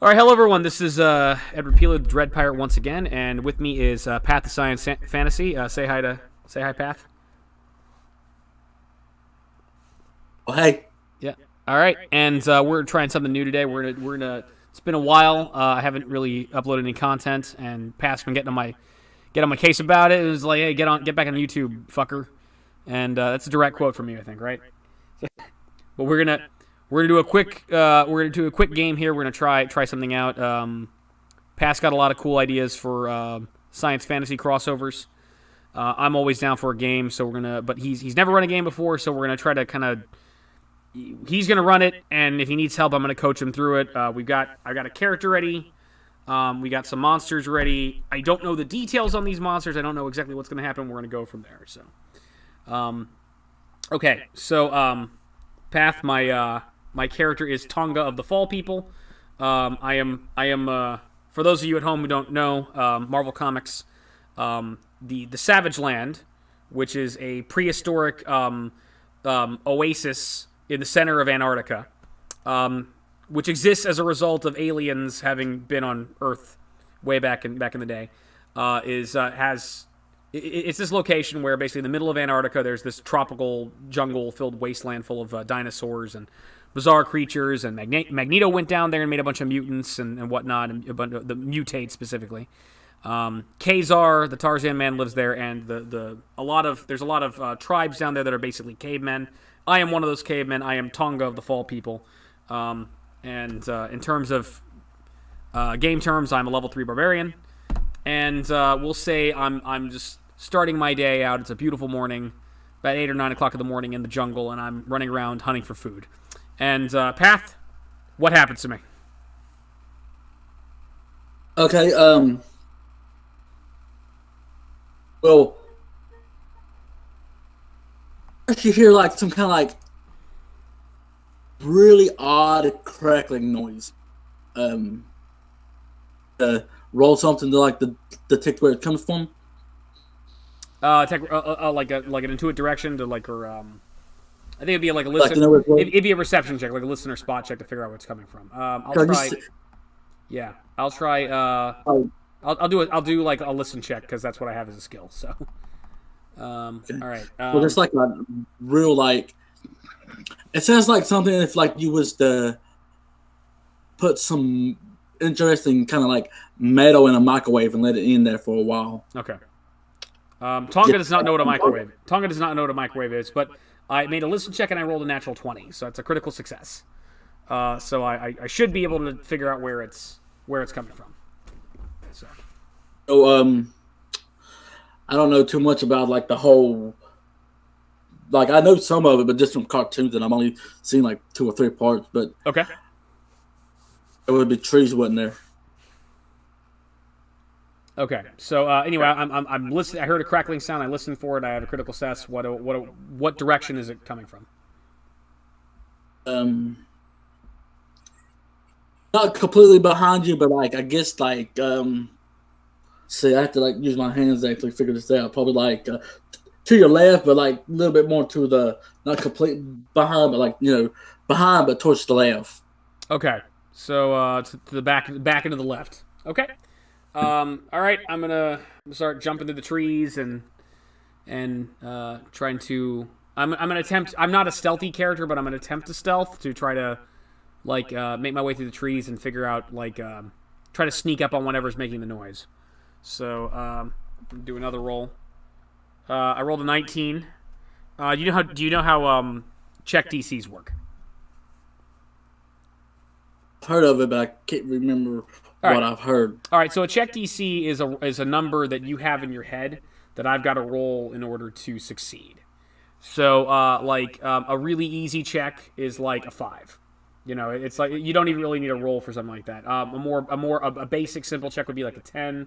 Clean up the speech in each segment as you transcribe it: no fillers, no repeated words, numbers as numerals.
All right, hello everyone. This is Edward Peeler, the Dread Pirate, once again, and with me is Path the Science Fantasy. Say hi, Path. Oh, hey. Yeah. All right, and we're trying something new today. We're gonna. It's been a while. I haven't really uploaded any content, and Path's been getting on my case about it. It was like, hey, get back on YouTube, fucker. And that's a direct quote from you, I think, right? But we're gonna do a quick game here. We're gonna try something out. Pat's got a lot of cool ideas for science fantasy crossovers. I'm always down for a game, so we're gonna. But he's never run a game before, so we're gonna try to kind of. He's gonna run it, and if he needs help, I'm gonna coach him through it. I've got a character ready. We got some monsters ready. I don't know the details on these monsters. I don't know exactly what's gonna happen. We're gonna go from there. So, okay. So, Path, my character is Tonga of the Fall People. I am. For those of you at home who don't know, Marvel Comics, the Savage Land, which is a prehistoric oasis in the center of Antarctica, which exists as a result of aliens having been on Earth way back in the day, it's this location where basically in the middle of Antarctica there's this tropical jungle filled wasteland full of dinosaurs and bizarre creatures, and Magneto went down there and made a bunch of mutants and whatnot, and a bunch of the mutate specifically. Kazar, the Tarzan man, lives there, and there's a lot of tribes down there that are basically cavemen. I am one of those cavemen. I am Tonga of the Fall People, and in terms of game terms, I'm a level 3 barbarian, and we'll say I'm just starting my day out. It's a beautiful morning, about 8 or 9 o'clock in the morning in the jungle, and I'm running around hunting for food. And Path, what happens to me? Okay, well, first you hear like some kind of like really odd crackling noise. Um, Roll something to like the detect where it comes from. Like an intuitive direction to like her. I think it'd be like a Like listen. to know where It'd be a reception check, like a listener spot check to figure out where it's coming from. I'll try. Yeah, I'll try. I'll do like a listen check because that's what I have as a skill. So, all right. Well, there's like a real like. It sounds like something if like you was to put some interesting kind of like metal in a microwave and let it in there for a while. Okay. Tonga does not know what a microwave. Tonga does not know what a microwave is, but I made a listen check and I rolled a natural 20, so it's a critical success. So I should be able to figure out where it's coming from. So, So I don't know too much about like the whole. Like I know some of it, but just from cartoons, and I've only seen like 2 or 3 parts. But okay. there would be trees, wasn't there? Okay. So anyway, I'm listening. I heard a crackling sound. I listened for it. I have a critical success. What direction is it coming from? Um, Not completely behind you, but like I guess like see, I have to like use my hands to actually figure this out. Probably like to your left, but like a little bit more to the not complete behind, but like behind, but towards the left. Okay. So to the back into the left. Okay. All right. I'm gonna start jumping through the trees and trying to. I'm gonna attempt. I'm not a stealthy character, but I'm gonna attempt to stealth to try to like make my way through the trees and figure out like try to sneak up on whatever's making the noise. So do another roll. I rolled a 19. Do you know how check DCs work? I've heard of it, but I can't remember what I've heard. All right, so a check DC is a number that you have in your head that I've got to roll in order to succeed. So a really easy check is like a 5. It's like you don't even really need a roll for something like that. A basic simple check would be like a 10.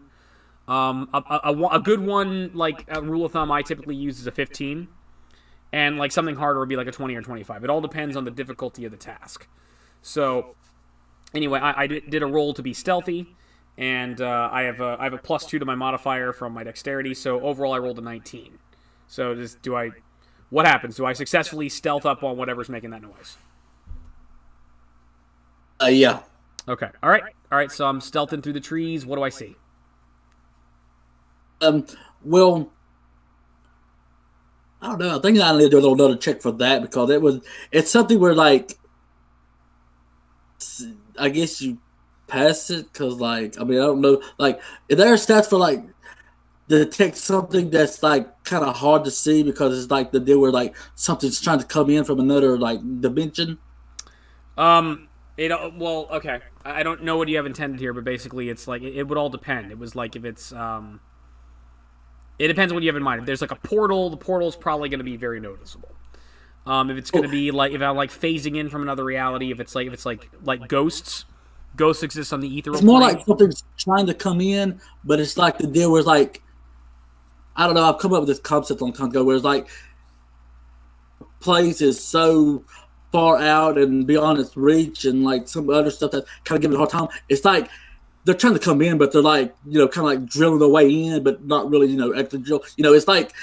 A good one, like a rule of thumb I typically use is a 15. And like something harder would be like a 20 or 25. It all depends on the difficulty of the task. So anyway, I did a roll to be stealthy, and I have a +2 to my modifier from my dexterity. So overall, I rolled a 19. So what happens? Do I successfully stealth up on whatever's making that noise? Yeah. Okay. All right. All right, so I'm stealthing through the trees. What do I see? Um, well, I don't know. I think I need to do a little another check for that because it's something where like I guess you pass it because like I mean I don't know like if there are stats for like detect something that's like kind of hard to see because it's like the deal where like something's trying to come in from another like dimension. Um, well, okay. I don't know what you have intended here, but basically, it's like it would all depend. It was like if it's it depends on what you have in mind. If there's like a portal, the portal's probably going to be very noticeable. If it's going to be like if I'm like phasing in from another reality, if it's like ghosts exist on the ethereal It's more plane. like something's trying to come in, but it's like the deal where like I don't know. I've come up with this concept a long time ago where it's like place is so far out and beyond its reach, and like some other stuff that kind of give it a hard time. It's like they're trying to come in, but they're like kind of like drilling their way in, but not really actually drill. It's like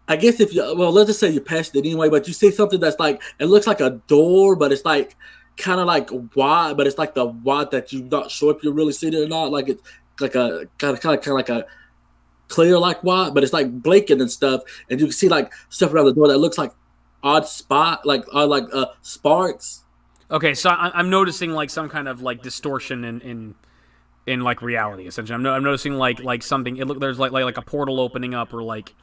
I guess if you let's just say you passed it anyway, but you see something that's like it looks like a door, but it's like kind of like wide, but it's like the wide that you're not sure if you really see it or not. Like it's like a kind of like a clear like white, but it's like blinking and stuff, and you can see like stuff around the door that looks like odd spot, like odd like sparks. Okay, so I'm noticing like some kind of like distortion in like reality. Essentially, I'm noticing like something. There's like a portal opening up, or like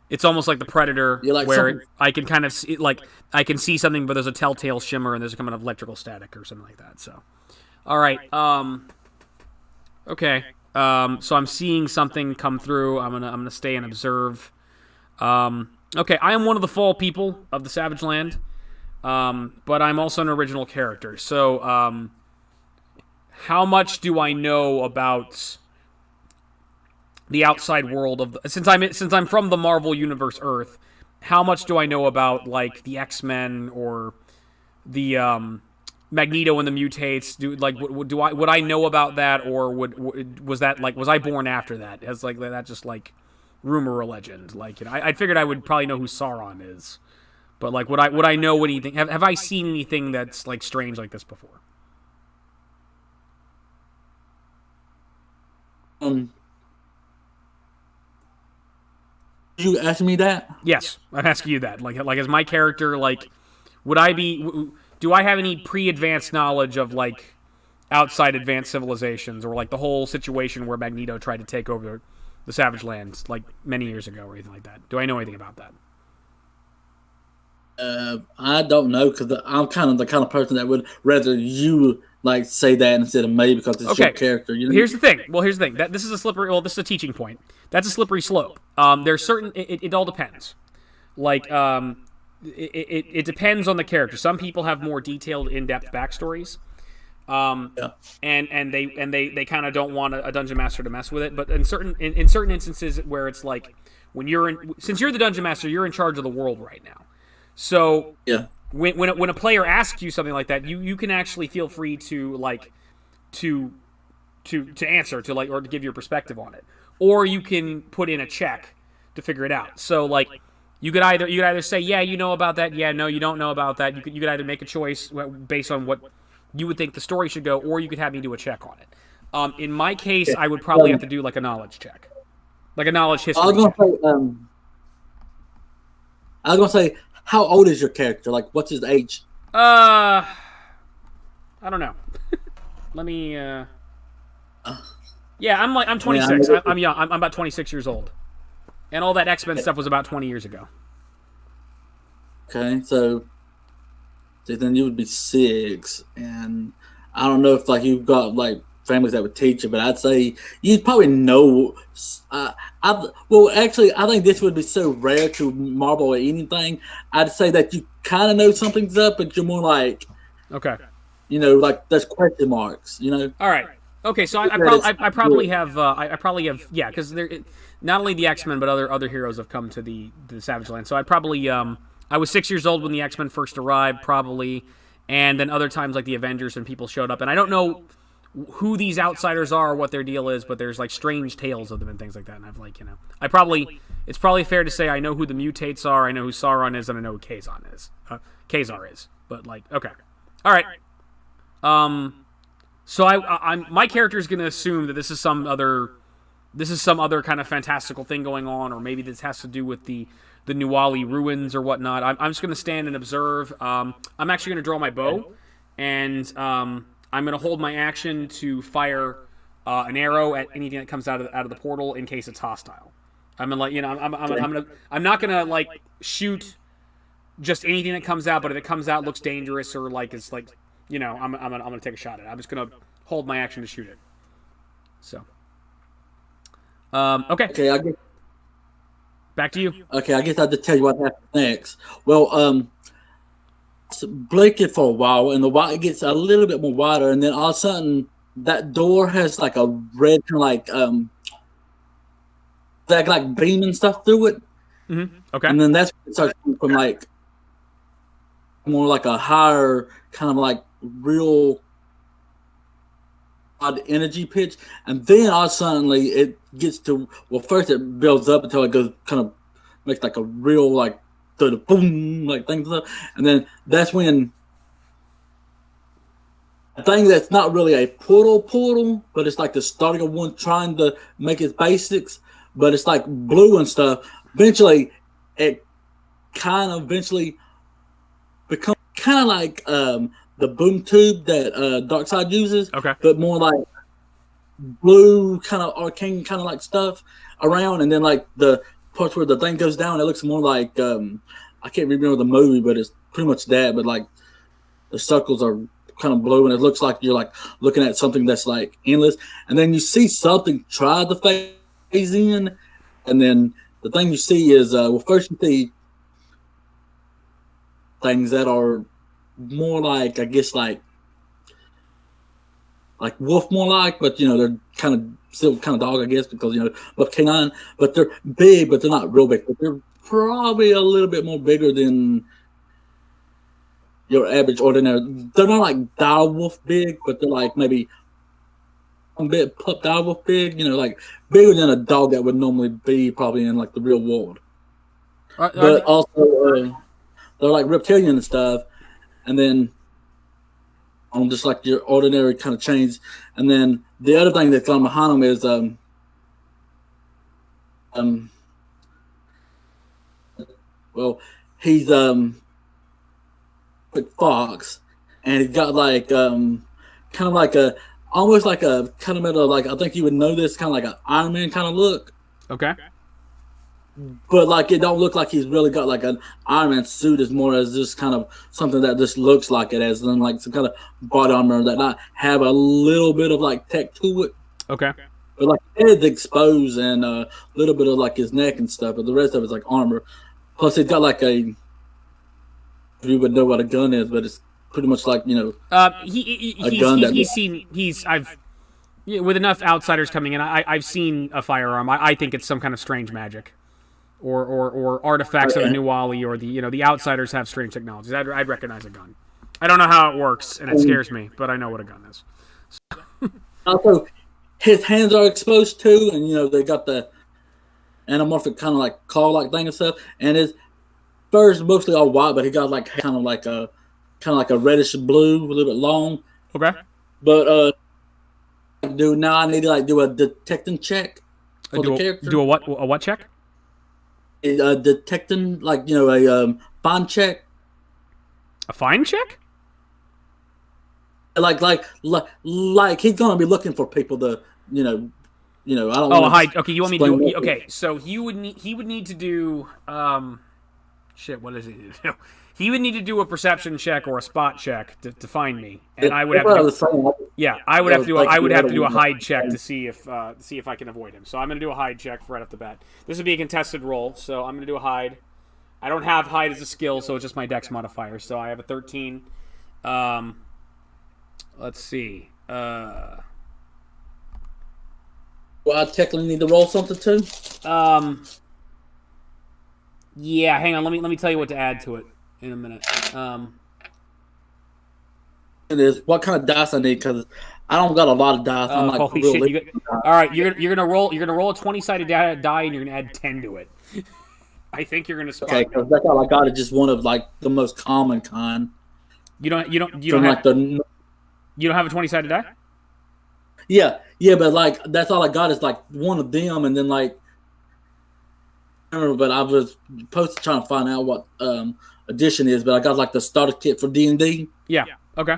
it's almost like the Predator, Like where I can kind of see, like I can see something, but there's a telltale shimmer and there's a kind of electrical static or something like that. So, all right, okay, so I'm seeing something come through. I'm gonna stay and observe. Okay, I am one of the fall people of the Savage Land, but I'm also an original character. So, how much do I know about the outside world of since I'm from the Marvel Universe Earth? How much do I know about like the X-Men or the Magneto and the mutates? Would I know about that, or was I born after that? As like that just like rumor or legend? Like I figured I would probably know who Sauron is, but like would I know anything? Have I seen anything that's like strange like this before? You asked me that. Yes, I'm asking you that. Like as my character, like would I be? Do I have any pre-advanced knowledge of like outside advanced civilizations, or like the whole situation where Magneto tried to take over the Savage Lands like many years ago, or anything like that? Do I know anything about that? I don't know because I'm kind of the kind of person that would rather you like say that instead of me because it's your character. Here's the thing. Well, here's the thing. This is a slippery. Well, this is a teaching point. That's a slippery slope. There's certain. It all depends. Like it depends on the character. Some people have more detailed, in-depth backstories. Yeah. And they kind of don't want a dungeon master to mess with it. But in certain instances where it's like when since you're the dungeon master, you're in charge of the world right now. So yeah, when a player asks you something like that, you can actually feel free to like to answer to like or to give your perspective on it, or you can put in a check to figure it out. So like you could either say yeah you know about that, yeah no you don't know about that. You could either make a choice based on what you would think the story should go, or you could have me do a check on it. In my case, I would probably have to do like a knowledge check, like a knowledge history. I was gonna say, how old is your character? Like, what's his age? I don't know. Let me. Yeah, I'm 26. I'm young. I'm about 26 years old, and all that X-Men stuff was about 20 years ago. Okay, so then you would be 6, and I don't know if like you've got like families that would teach you, but I'd say you'd probably know. Actually, I think this would be so rare to marvel at anything. I'd say that you kind of know something's up, but you're more like, okay, like there's question marks. All right. Okay, so I probably have yeah, because not only the X-Men but other heroes have come to the Savage Land. So I probably I was 6 years old when the X-Men first arrived, probably, and then other times like the Avengers and people showed up, and I don't know who these outsiders are or what their deal is, but there's like strange tales of them and things like that. And I've like it's probably fair to say I know who the mutates are, I know who Sauron is, and I know who Kazar is. But like okay, all right. So my character is going to assume that this is some other kind of fantastical thing going on, or maybe this has to do with the Nuwali ruins or whatnot. I'm just going to stand and observe. I'm actually going to draw my bow, and I'm going to hold my action to fire an arrow at anything that comes out of the portal in case it's hostile. I'm gonna I'm not gonna like shoot just anything that comes out, but if it comes out looks dangerous or like it's like I'm gonna take a shot at it. I'm just gonna hold my action to shoot it. So, okay. Okay, I guess. Back to you. Okay, I guess I'll just tell you what happens next. Well, so blinking for a while, and the while it gets a little bit more wider, and then all of a sudden that door has like a red like beam and stuff through it, Okay. and then that's when it starts coming from like more like a higher kind of like real odd energy pitch, and then all suddenly it gets to first it builds up until it goes kind of makes like a real like the boom like thing, and then that's when a thing that's not really a portal, but it's like the starting of one trying to make its basics, but it's like blue and stuff. Eventually, it kind of becomes kind of like the boom tube that Darkseid uses, Okay. but more like blue kind of arcane kind of like stuff around, and then like the parts where the thing goes down, it looks more like I can't remember the movie, but it's pretty much that. But like the circles are kind of blue, and it looks like you're like looking at something that's like endless, and then you see something try to phase in, and then the thing you see is first you see things that are more like I guess like wolf more like, but they're kind of still kind of dog I guess because but canine, but they're big, but they're not real big, but they're probably a little bit more bigger than your average ordinary. They're not like dire wolf big, but they're like maybe a bit pup dire wolf big, like bigger than a dog that would normally be probably in like the real world. But also they're like reptilian and stuff, and then on just like your ordinary kind of chains. And then the other thing that's on behind them is well, he's with fox, and he's got like kind of like a almost like a kind of like I think you would know this kind of like an Iron Man kind of look. Okay. But like it don't look like he's really got like an Iron Man suit, as more as just kind of something that just looks like it, as then like some kind of body armor that not have a little bit of like tech to it. Okay. But like his head's exposed and a little bit of like his neck and stuff, but the rest of it's like armor. Plus he's got like you would know what a gun is, but it's pretty much like with enough outsiders coming in, I've seen a firearm. I think it's some kind of strange magic. Or artifacts of the Nuwali, or the outsiders have strange technologies. I'd recognize a gun. I don't know how it works, and it scares me, but I know what a gun is. Also, his hands are exposed too, and they got the anamorphic kind of like claw-like thing and stuff. And his fur is mostly all white, but he got like kind of like a reddish blue, a little bit long. Okay. But now I need to like do a detecting check for the character. Do a what check? Detecting, like a find check. A find check? Like he's gonna be looking for people to I don't. Oh, hide. Okay, you want me to do? Okay, so he would need to do shit. What does he need to do? He would need to do a perception check or a spot check to find me, and I would have to. I would have to do a hide check to see if I can avoid him. So I'm going to do a hide check right off the bat. This would be a contested roll, so I'm going to do a hide. I don't have hide as a skill, so it's just my dex modifier. So I have a 13. Let's see. Well, I technically need to roll something too. Yeah, hang on. Let me tell you what to add to it in a minute. It is what kind of dice I need, because I don't got a lot of dice. I'm like, holy shit! All right, you're gonna roll a 20-sided die, and you're gonna add 10 to it. I think you're gonna spot. Okay, because that's all I got. Is just one of like the most common kind. You don't have a 20-sided die? yeah, but like that's all I got is like one of them, and then like I don't remember, but I was supposed to try and find out what edition is, but I got like the starter kit for D&D. Yeah. Okay.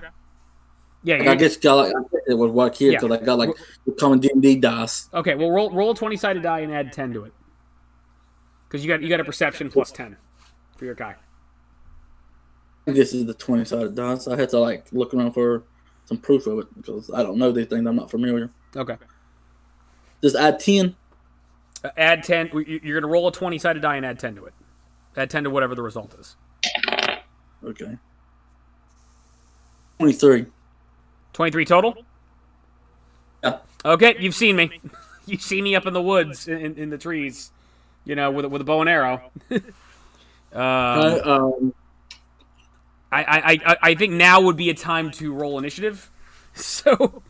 Yeah. Like, I guess it would work here Yeah. because I got like the common D&D dice. Okay. Well, roll a 20-sided die and add 10 to it, because you got a perception plus 10 for your guy. This is the 20-sided dice. I had to like look around for some proof of it because I don't know these things. I'm not familiar. Okay. Just add 10. Add 10. You're gonna roll a 20-sided die and add 10 to it. Add 10 to whatever the result is. Okay. 23. 23 total? Yeah. Okay, you've seen me. You've seen me up in the woods, in the trees, with a bow and arrow. I think now would be a time to roll initiative. So,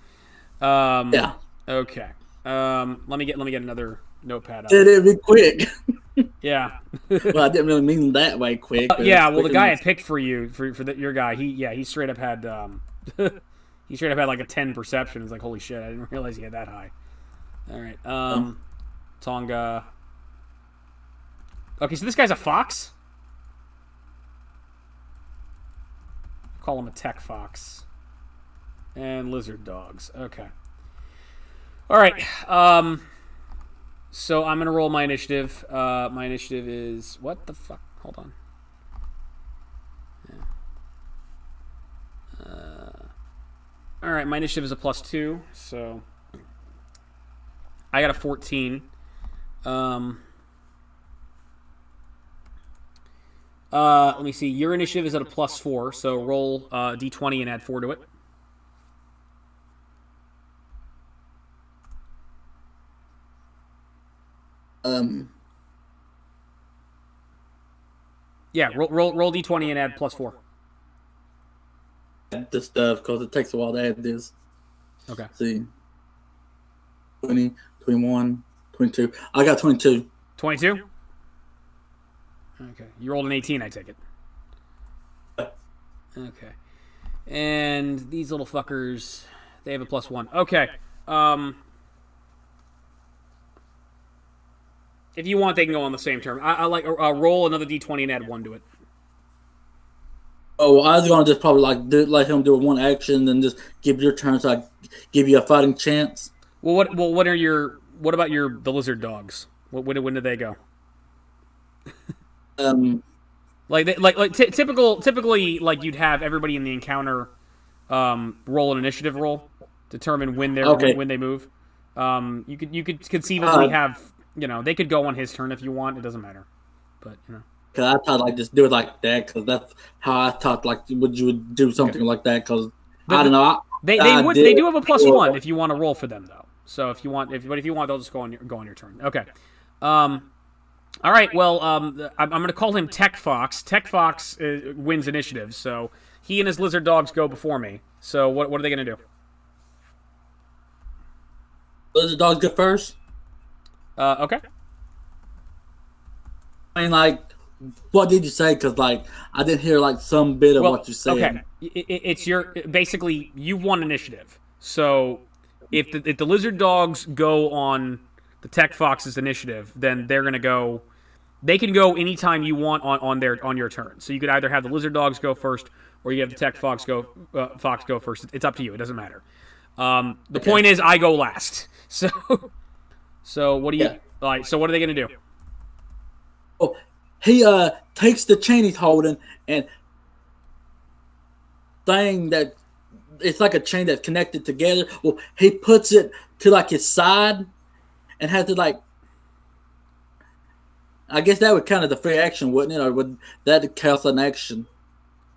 yeah. Okay. Let me get another notepad out. It'd be quick. Yeah. Well, I didn't really mean that way quick. Yeah. Well, the guy I picked for you for your guy, he straight up had he straight up had like a 10 perception. It's like, holy shit, I didn't realize he had that high. All right. Tonga. Okay, so this guy's a fox. Call him a tech fox. And lizard dogs. Okay. All right. So I'm gonna roll my initiative. My initiative is what the fuck? Hold on. Yeah. All right. My initiative is a +2, so I got a 14. Let me see. Your initiative is at a +4, so roll d20 and add 4 to it. Yeah, roll d20 and add +4. This stuff because it takes a while to add this. Okay. Let's see. 20, 21, 22. I got 22. 22? Okay. You rolled an 18, I take it. Okay. And these little fuckers, they have a +1. Okay. If you want, they can go on the same turn. I like roll another d20 and add 1 to it. Oh, I was gonna just probably like let him do one action and just give your turn so I give you a fighting chance. Well, what about the lizard dogs? When did they go? Typically, like you'd have everybody in the encounter roll an initiative roll, determine when they move. You could conceivably have they could go on his turn if you want. It doesn't matter, but Cause I thought like just do it like that because that's how I thought like you would do something like that because I don't know. They do have a +1 if you want to roll for them though. So if you want, they'll just go on your turn. Okay. All right. Well, I'm going to call him Tech Fox. Tech Fox wins initiative, so he and his lizard dogs go before me. So what are they going to do? Lizard dogs go first. Okay. I mean, like, what did you say? Because like I didn't hear like some bit of what you said. Okay. It's basically you've won initiative. So if the lizard dogs go on the Tech Fox's initiative, then they're going to go. They can go anytime you want on your turn. So you could either have the lizard dogs go first, or you have the Tech Fox go first. It's up to you. It doesn't matter. The point is, I go last. So what do you like? So what are they going to do? Oh, he takes the chain he's holding and thing that it's like a chain that's connected together. Well, he puts it to like his side and has to like. I guess that would kind of the free action, wouldn't it? Or would that count an action?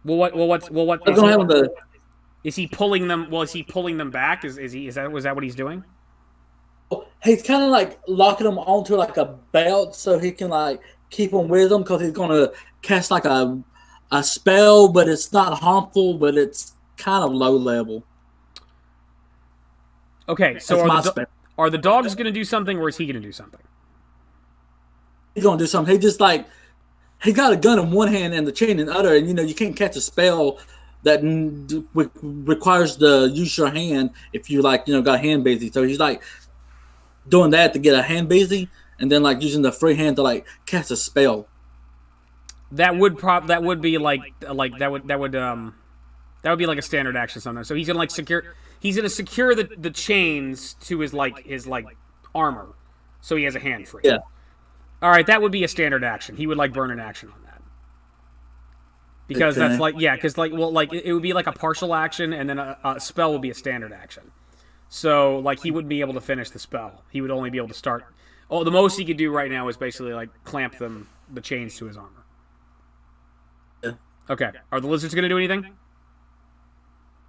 What is he pulling them? Well, is he pulling them back? Was that what he's doing? He's kind of like locking them onto like a belt so he can like keep them with him because he's gonna cast like a spell, but it's not harmful, but it's kind of low level. Okay, so are the dogs gonna do something, or is he gonna do something? He's gonna do something. He just like he got a gun in one hand and the chain in the other, and you can't catch a spell that requires to use your hand if you like got hand busy. So he's like doing that to get a hand busy, and then like using the free hand to like cast a spell. That would be that would be like a standard action sometimes. So he's gonna like secure the chains to his armor, so he has a hand free. Yeah. All right, that would be a standard action. He would like burn an action on that because Okay. that's like because it would be like a partial action, and then a spell would be a standard action. So like he wouldn't be able to finish the spell. He would only be able to start. Oh, the most he could do right now is basically like clamp the chains to his armor. Yeah. Okay. Are the lizards gonna do anything?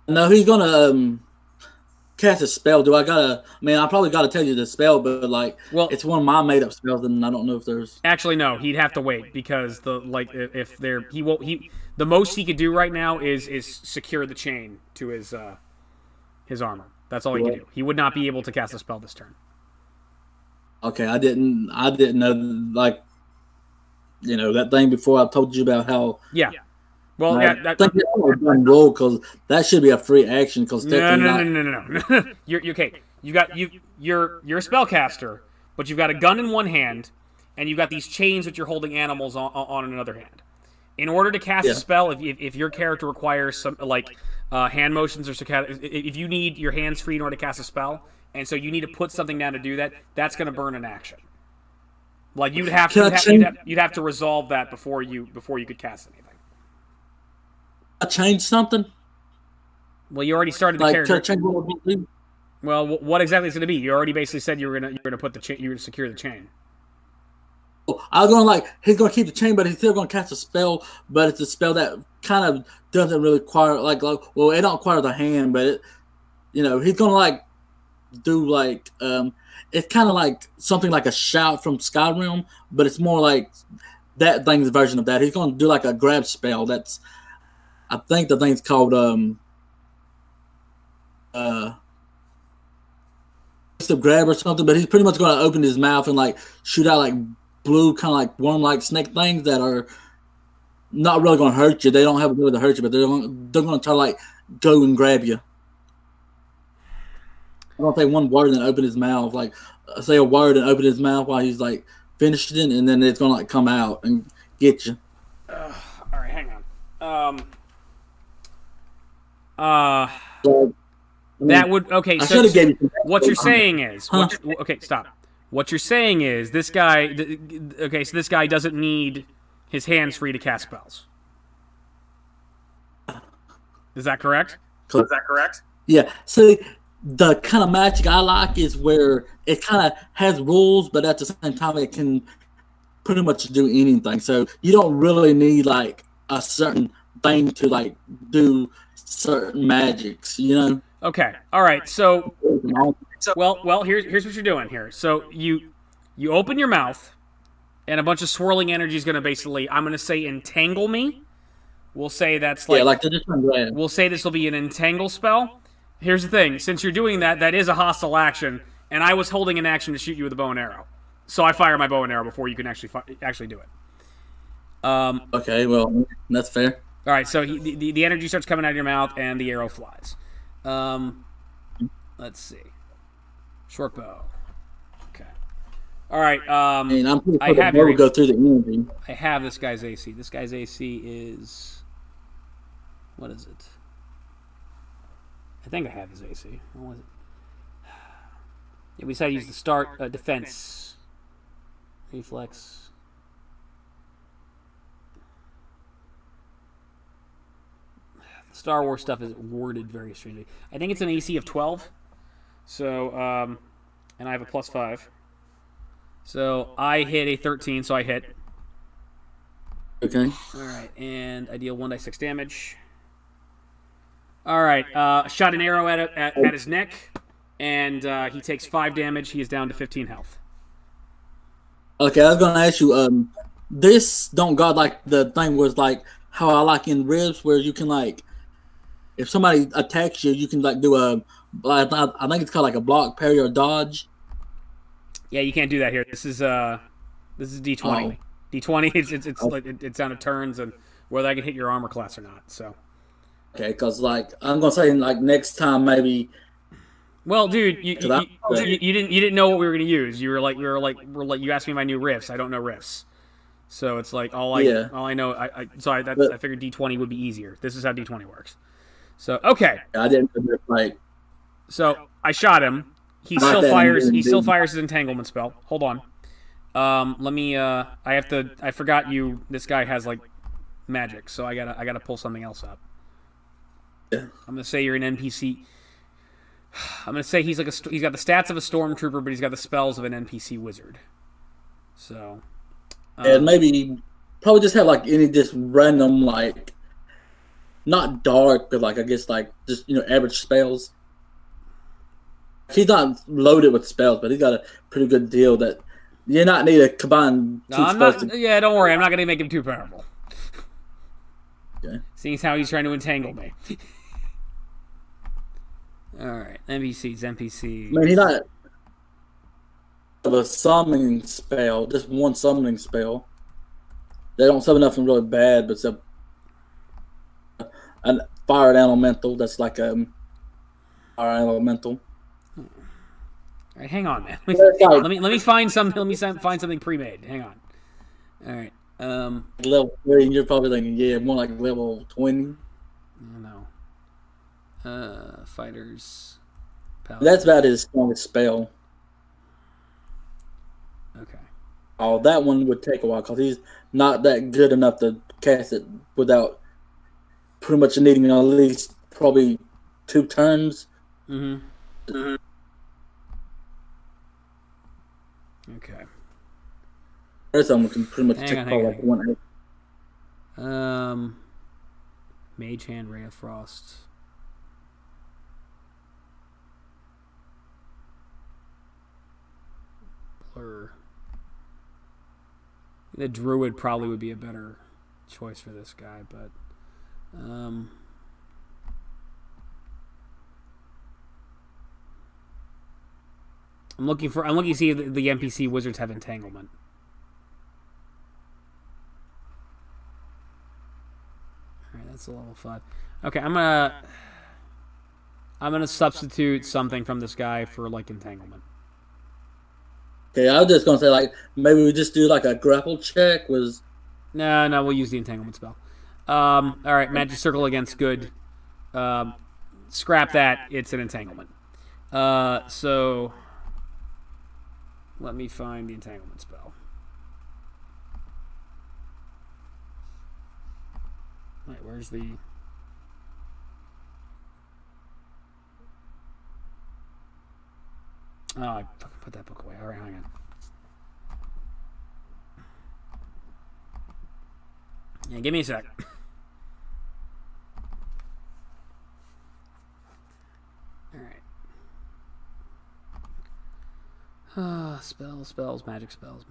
No, he's gonna cast a spell. Do I gotta? I mean, I probably gotta tell you the spell, but like, Well, it's one of my made up spells, and I don't know if there's. actually, no. He'd have to wait because if there he won't the most he could do right now is secure the chain to his armor. That's all he can do. He would not be able to cast a spell this turn. Okay, I didn't know like that thing before I told you about how. Yeah. Well, I yeah. think it's a done roll because that should be a free action because No. You're okay. You're a spellcaster, but you've got a gun in one hand, and you've got these chains that you're holding animals on another hand. In order to cast a spell, if your character requires some hand motions or if you need your hands free in order to cast a spell, and so you need to put something down to do that, that's going to burn an action. Like you'd have to resolve that before you could cast anything. I changed something. Well, you already started the character. Change what I'm gonna do? Well, what exactly is it going to be? You already basically said you were gonna put you were gonna secure the chain. I was going he's gonna keep the chain, but he's still gonna cast a spell. But it's a spell that kind of doesn't really require it don't require the hand, but it, he's gonna do it's kind of like something like a shout from Skyrim, but it's more like that thing's version of that. He's gonna do like a grab spell. I think the thing's called grab or something, but he's pretty much going to open his mouth and shoot out blue kind of worm snake things that are not really going to hurt you. They don't have a ability to hurt you, but they're going to try to go and grab you. I don't say one word and then open his mouth, say a word and open his mouth while he's finishing, and then it's going to come out and get you. All right, hang on. That would okay. I So gave you what you're saying is okay. Stop. What you're saying is this guy. Okay, so this guy doesn't need his hands free to cast spells. Is that correct? Yeah. See, the kind of magic I like is where it kind of has rules, but at the same time it can pretty much do anything. So you don't really need a certain thing to do certain magics, Okay. All right. So well, here's what you're doing here. So you open your mouth, and a bunch of swirling energy is going to basically, I'm going to say, entangle me. We'll say that's we'll say this will be an entangle spell. Here's the thing: since you're doing that, that is a hostile action, and I was holding an action to shoot you with a bow and arrow, so I fire my bow and arrow before you can actually do it. Okay, well, that's fair. All right, so the energy starts coming out of your mouth, and the arrow flies. Let's see. Short bow. Okay. All right. I'm pretty sure the bow will go through the energy. I have this guy's AC. This guy's AC is... What is it? I think I have his AC. What was it? Yeah, we decided to use the start defense. Reflex. Star Wars stuff is worded very strangely. I think it's an AC of 12. So, and I have a +5. So I hit a 13, so I hit. Okay. All right, and I deal 1d6 damage. All right, shot an arrow at his neck, and he takes 5 damage. He is down to 15 health. Okay, I was gonna ask you. This don't got the thing was how I like in ribs where you can if somebody attacks you, you can do a. I think it's called a block, parry, or dodge. Yeah, you can't do that here. This is D20. D20. It's down to turns and whether I can hit your armor class or not. So, Okay, because like I'm gonna say like next time maybe Well, dude, because I you didn't know what we were gonna use. You were like you asked me my new riffs. I don't know riffs, so it's like yeah, all I know. but I figured D20 would be easier. This is how D20 works. So okay, I didn't know if, like so I shot him. like that and He then still do fires his entanglement spell. Hold on. Let me. I have to. I forgot you. This guy has like magic, so I gotta pull something else up. yeah. I'm gonna say you're an NPC. I'm gonna say he's he's got the stats of a stormtrooper, but he's got the spells of an NPC wizard. So, And maybe probably just have like any just random like not dark, but like I guess like just average spells. He's not loaded with spells, but he's got a pretty good deal that you not need to combine no, two I'm spells not. Yeah, don't worry. I'm not gonna make him too powerful. together. Seeing as how he's trying to entangle me. All right, NPCs. I mean, he's not of a summoning spell, just one summoning spell. They don't summon nothing really bad, but it's a fire elemental that's like a fire elemental. All right, hang on, man. Like Let me find some. Let me find something pre-made. Hang on. All right. level 3, and you're probably thinking, yeah, more like level 20. No. Fighters. That's Paladin. about his strongest spell. Okay. Oh, that one would take a while because he's not that good enough to cast it without pretty much needing at least probably 2 turns. Mm-hmm. Okay. The rest of them can pretty much Hang take on, probably like 1 hit. Mage Hand, Ray of Frost. Blur. The Druid probably would be a better choice for this guy, but I'm looking to see if the NPC wizards have entanglement. All right, that's a level 5. Okay, I'm gonna substitute something from this guy for like entanglement. Okay, I was just gonna say like maybe we just do like a grapple check. Was No, we'll use the entanglement spell. All right, magic circle against good. Scrap that. It's an entanglement. So let me find the entanglement spell. Wait, where's the? Oh, I fucking put that book away. All right, hang on. Yeah, give me a sec. All right. Spells, magic spells.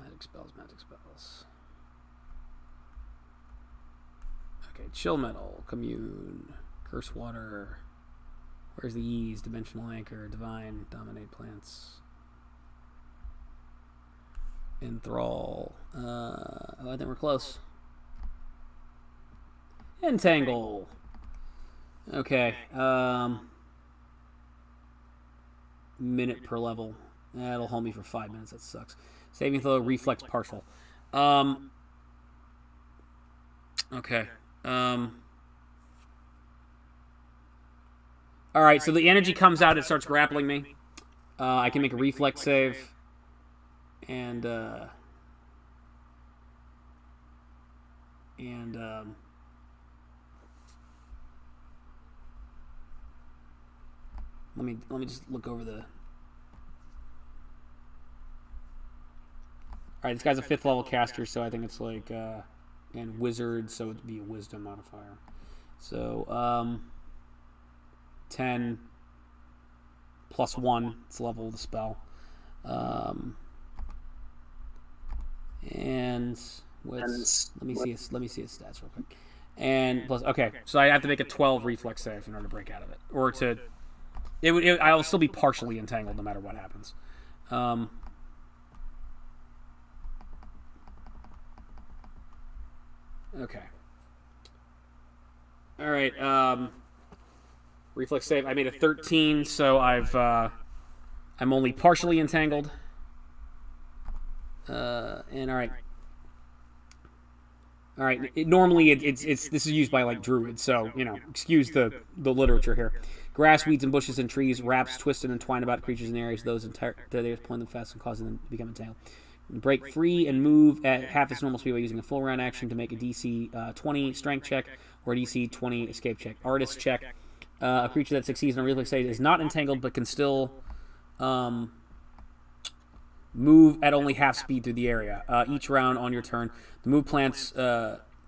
Okay, chill metal, commune, curse water. Where's the ease? Dimensional anchor, divine, dominate plants. Enthrall. I think we're close. Entangle. Okay. Minute per level. That'll hold me for 5 minutes. That sucks. Saving throw, reflex partial. Okay. All right. So the energy comes out. It starts grappling me. I can make a reflex save, and let me just look over the. All right, this guy's a 5th level caster, so I think it's like and wizard, so it'd be a wisdom modifier. So 10 plus 1, it's level of the spell. And let me see his stats real quick. And plus, okay, so I have to make a 12 reflex save in order to break out of it, or to. I'll still be partially entangled no matter what happens. Okay. All right. Reflex save. I made a 13, so I'm only partially entangled. And all right. Normally, it's this is used by like druids, so excuse the literature here. Grass, weeds, and bushes and trees, wraps, twisted and twined about creatures in areas. Those entire areas pulling them fast and causing them to become entangled. Break free and move at half its normal speed by using a full round action to make a DC 20 strength check or a DC 20 escape check. Artist check. A creature that succeeds in a reflex save is not entangled but can still move at only half speed through the area. Each round on your turn, the move plants.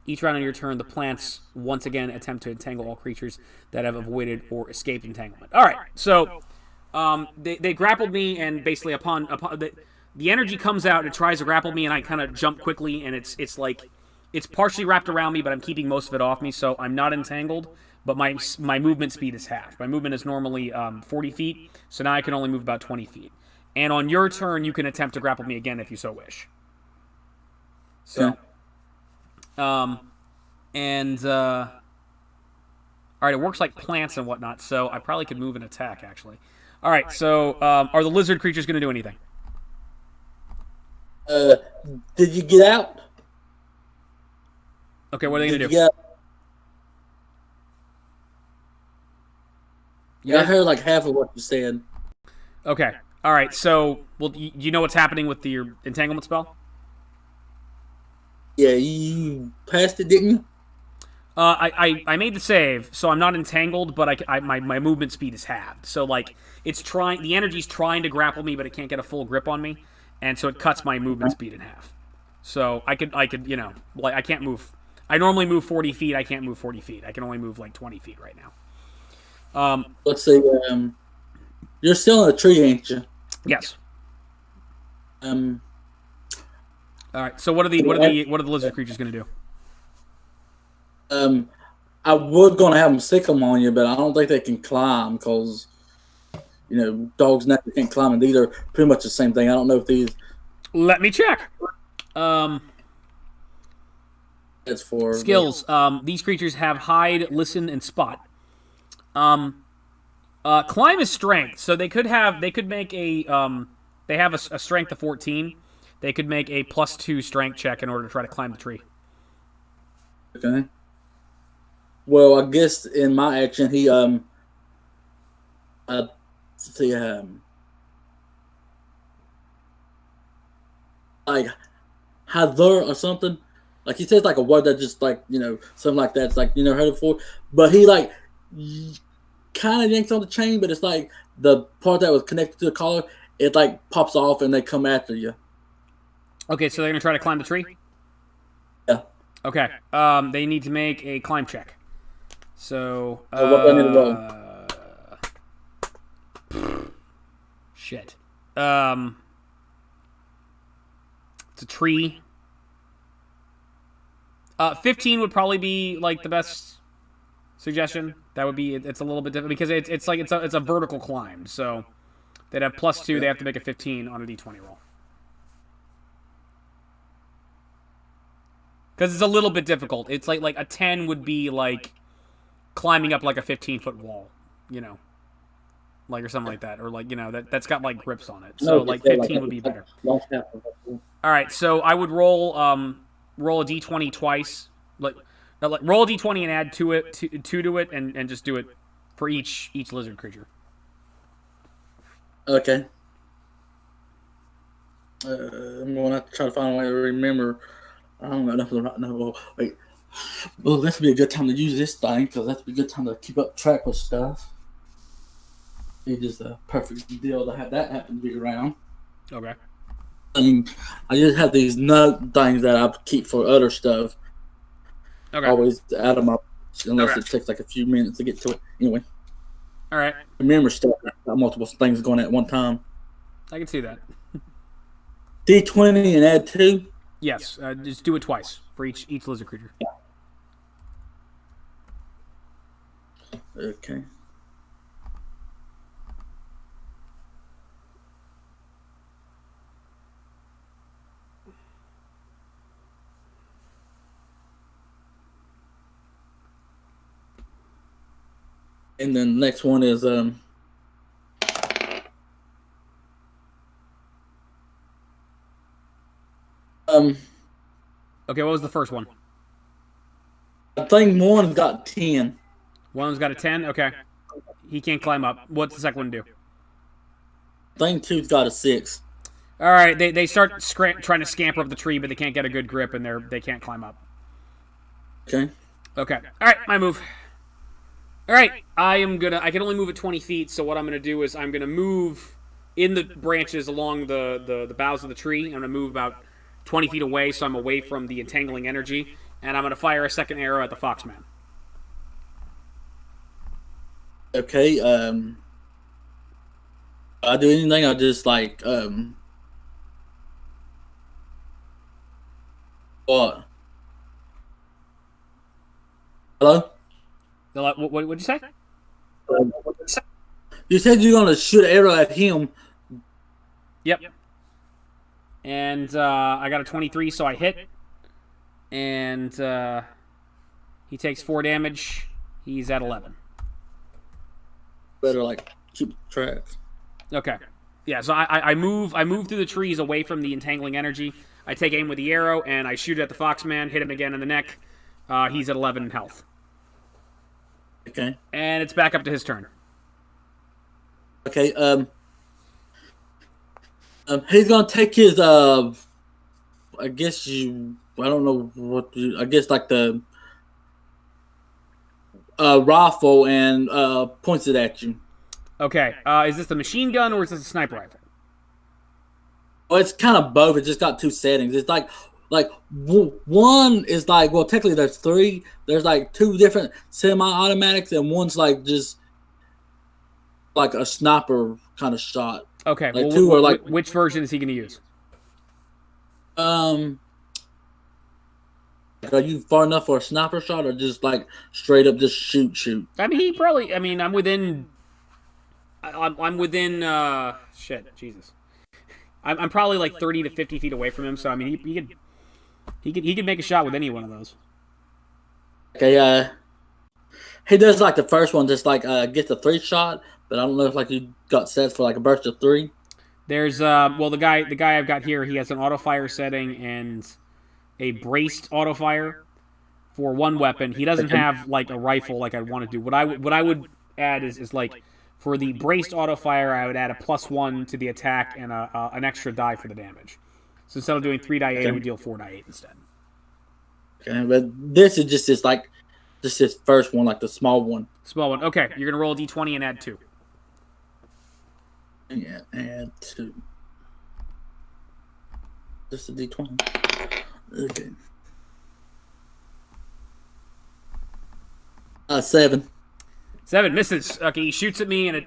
Each round on your turn, the plants once again attempt to entangle all creatures that have avoided or escaped entanglement. All right, so they grappled me, and basically upon the energy comes out, it tries to grapple me, and I kind of jump quickly, and it's like it's partially wrapped around me, but I'm keeping most of it off me, so I'm not entangled. But my movement speed is half. My movement is normally 40 feet, so now I can only move about 20 feet. And on your turn, you can attempt to grapple me again if you so wish. So, all right, it works like plants and whatnot, so I probably could move and attack, actually. All right, so are the lizard creatures going to do anything? Did you get out? Okay, what are they going to do? Yeah, I heard like half of what you said. Okay, all right, so, well, you know what's happening with your entanglement spell? Yeah, you passed it, didn't you? I made the save, so I'm not entangled, but my movement speed is halved. So like the energy's trying to grapple me, but it can't get a full grip on me, and so it cuts my movement speed in half. So I could like I can't move. I normally move 40 feet. I can't move 40 feet. I can only move like 20 feet right now. Let's see. You're still in a tree, ain't you? Yes. All right. So what are the lizard creatures going to do? I was gonna have them sick them on you, but I don't think they can climb because dogs never can't climb, and these are pretty much the same thing. I don't know if these. Let me check. That's for skills. These creatures have hide, listen, and spot. Climb is strength, so they could make a they have a strength of 14. They could make a +2 strength check in order to try to climb the tree. Okay. Well, I guess in my action, he like Heather or something. Like he says like a word that just like something like that. It's like you never heard it before. But he like kind of yanks on the chain, but it's like the part that was connected to the collar, it like pops off and they come after you. Okay, so they're gonna try to climb the tree. Yeah. Okay. They need to make a climb check. So. What do I need to roll? Shit. It's a tree. 15 would probably be like the best suggestion. That would be. It's a little bit different because it's a vertical climb. So they'd have +2. They have to make a 15 on a d20 roll. Because it's a little bit difficult. It's like a 10 would be like climbing up like a 15-foot wall, like or something like that, or like that's got like grips on it. So like 15 would be better. All right, so I would roll a d20 twice, roll a d20 and add two to it, and just do it for each lizard creature. Okay. I'm going to have to try to find a way to remember. I don't know nothing right now. Wait. Well, this would be a good time to use this thing because that's a good time to keep up track with stuff. It is a perfect deal to have that happen to be around. Okay. I just have these note things that I keep for other stuff. Okay. Always out of my unless it takes like a few minutes to get to it. Anyway. All right. Remember stuff. Got multiple things going at one time. I can see that. D20 and add 2. Yes, just do it twice for each lizard creature. Yeah. Okay. And then the next one is um Okay, what was the first one? I think one's got 10. One's got a 10. Okay, he can't climb up. What's the second one do? I think two's got a 6. All right, they start trying to scamper up the tree, but they can't get a good grip, and they can't climb up. Okay. Okay. All right, my move. All right, I can only move at 20 feet, so what I'm gonna do is I'm gonna move in the branches along the boughs of the tree. I'm gonna move about 20 feet away, so I'm away from the entangling energy, and I'm gonna fire a second arrow at the Foxman. Okay. I do anything. I just what? Hello. What'd you say? You said you're gonna shoot an arrow at him. Yep. And I got a 23, so I hit. And he takes 4 damage. He's at 11. Better keep track. Okay. Yeah, so I move through the trees away from the entangling energy. I take aim with the arrow, and I shoot at the Foxman, hit him again in the neck. He's at 11 in health. Okay. And it's back up to his turn. Okay. He's gonna take his I don't know I guess the rifle and points it at you. Okay. Is this the machine gun or is this a sniper rifle? Well, it's kind of both. It just got 2 settings. It's one is well, technically there's 3. There's 2 different semi-automatics, and one's just a sniper kind of shot. Okay. Well, 2 are which version is he going to use? Are you far enough for a sniper shot, or just straight up just shoot? I mean, he probably. I mean, I'm within. I'm within. Shit, Jesus. I'm probably 30 to 50 feet away from him, so I mean, he could make a shot with any one of those. Okay. He does the first one, just gets a 3 shot, but I don't know if you got set for a burst of 3. There's the guy I've got here, he has an auto fire setting and a braced auto fire for one weapon. He doesn't have a rifle like I'd want to do. What I would add is for the braced auto fire, I would add a +1 to the attack and an extra die for the damage. So instead of doing 3 die 8, I would deal 4 die 8 instead. Okay, but this is just this first one, the small one. Small one. Okay, you're gonna roll a d20 and add 2. Yeah, add 2. Just a d20. Okay. 7. 7 misses. Okay, he shoots at me and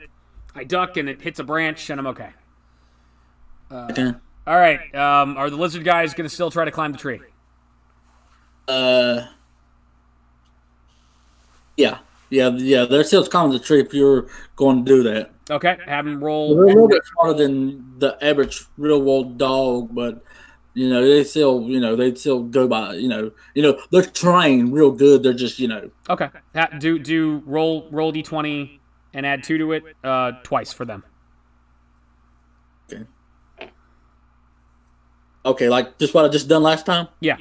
I duck and it hits a branch and I'm okay. Okay. All right. Are the lizard guys gonna still try to climb the tree? Yeah. They're still climbing the tree if you're going to do that. Okay, have them roll. They're a little bit smarter than the average real world dog, but they still go by they're trained real good. They're just Okay, do roll d20 and add 2 to it twice for them. Okay, just what I just done last time. Yeah.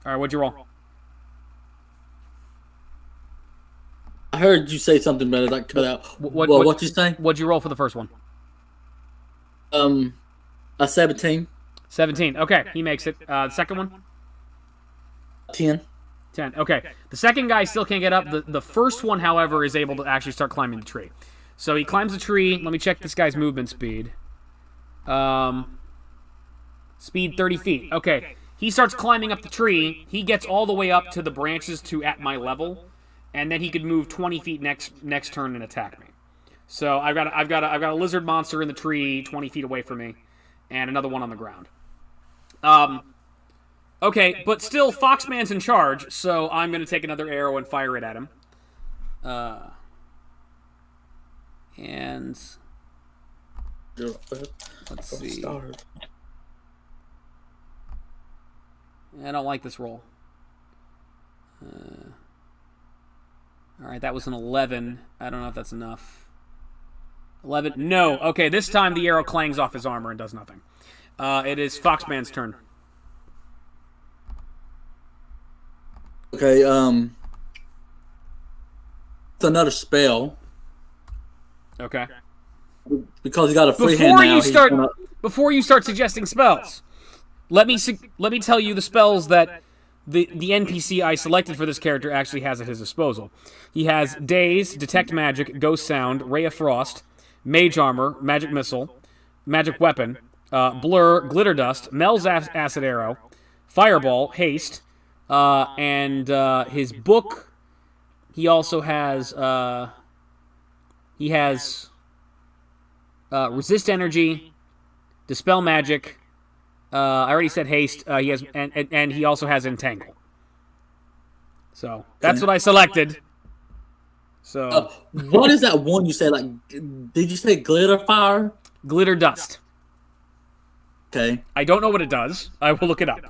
All right, what'd you roll? I heard you say something, but it cut out. What'd you say? What'd you roll for the first one? A 17. 17. Okay, he makes it. The second one? 10. 10. Okay. The second guy still can't get up. The first one, however, is able to actually start climbing the tree. So he climbs the tree. Let me check this guy's movement speed. Speed 30 feet. Okay. He starts climbing up the tree. He gets all the way up to the branches to at my level, and then he could move 20 feet next turn and attack me. So I've got a lizard monster in the tree 20 feet away from me, and another one on the ground. Okay, but still, Foxman's in charge, so I'm going to take another arrow and fire it at him. And let's see. I don't like this roll. All right, that was an 11. I don't know if that's enough. 11. No. Okay, this time the arrow clangs off his armor and does nothing. It is Foxman's turn. Okay, it's another spell. Okay. Because he got a free hand now. Before you start suggesting spells, let me tell you the spells that the NPC I selected for this character actually has at his disposal. He has Daze, Detect Magic, Ghost Sound, Ray of Frost, Mage Armor, Magic Missile, Magic Weapon, Blur, Glitter Dust, Mel's Acid Arrow, Fireball, Haste, and his book. He also has Resist Energy, Dispel Magic. I already said Haste. He has and he also has Entangle. So that's what I selected. So what is that one you said? Like, did you say Glitter Fire? Glitter Dust. Okay. I don't know what it does. I will look it up.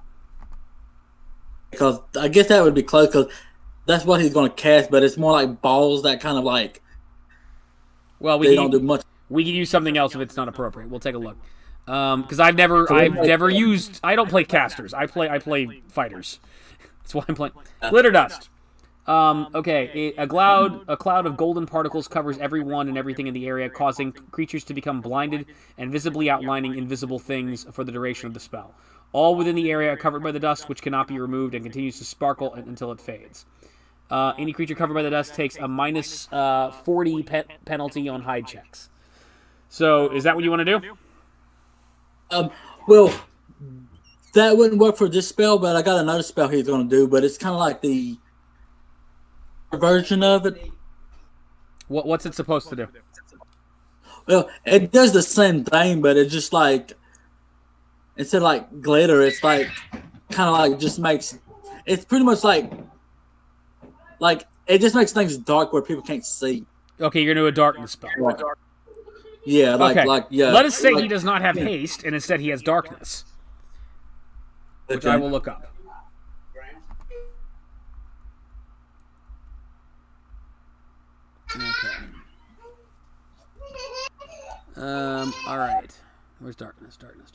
Because I guess that would be close. Because that's what he's going to cast, but it's more like balls that kind of like. Well, they don't do much. We can use something else if it's not appropriate. We'll take a look. Because I've never used. I don't play casters. I play fighters. That's why I'm playing Glitter Dust. Okay, a cloud of golden particles covers everyone and everything in the area, causing creatures to become blinded and visibly outlining invisible things for the duration of the spell. All within the area are covered by the dust, which cannot be removed and continues to sparkle until it fades. Any creature covered by the dust takes a minus 40 penalty on hide checks. So, is that what you want to do? Well, that wouldn't work for this spell, but I got another spell he's going to do, but it's kind of like the version of it. What's it supposed to do? Well, it does the same thing, but it just like instead of like glitter, it's like kind of like just makes it's pretty much like it just makes things dark where people can't see. Okay, you're gonna do a darkness spell. Yeah, okay. Yeah. Let us say he does not have haste, and instead he has darkness, which I will look up. Okay. All right. Where's darkness? Darkness.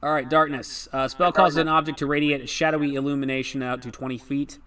All right, darkness. Spell causes an object to radiate a shadowy illumination out to 20 feet.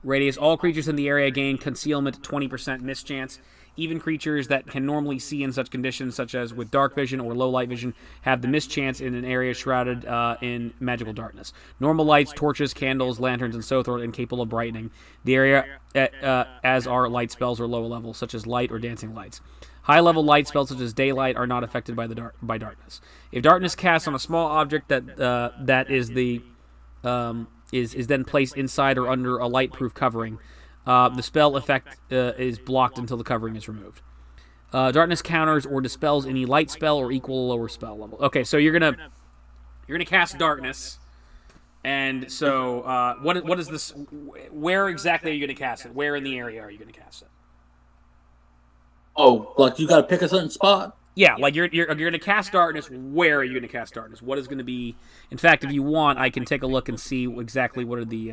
Radius. All creatures in the area gain concealment 20% mischance. Even creatures that can normally see in such conditions, such as with dark vision or low light vision, have the mischance in an area shrouded in magical darkness. Normal lights, torches, candles, lanterns, and so forth, incapable of brightening the area, as are light spells or lower levels, such as light or dancing lights. High-level light spells such as daylight are not affected by by darkness. If darkness casts on a small object that is then placed inside or under a light-proof covering, the spell effect is blocked until the covering is removed. Darkness counters or dispels any light spell or equal or lower spell level. Okay, so you're gonna cast darkness, and so what is this? Where exactly are you gonna cast it? Where in the area are you gonna cast it? Oh, like you got to pick a certain spot? Yeah, like you're going to cast darkness. Where are you going to cast darkness? What is going to be? In fact, if you want, I can take a look and see exactly what are the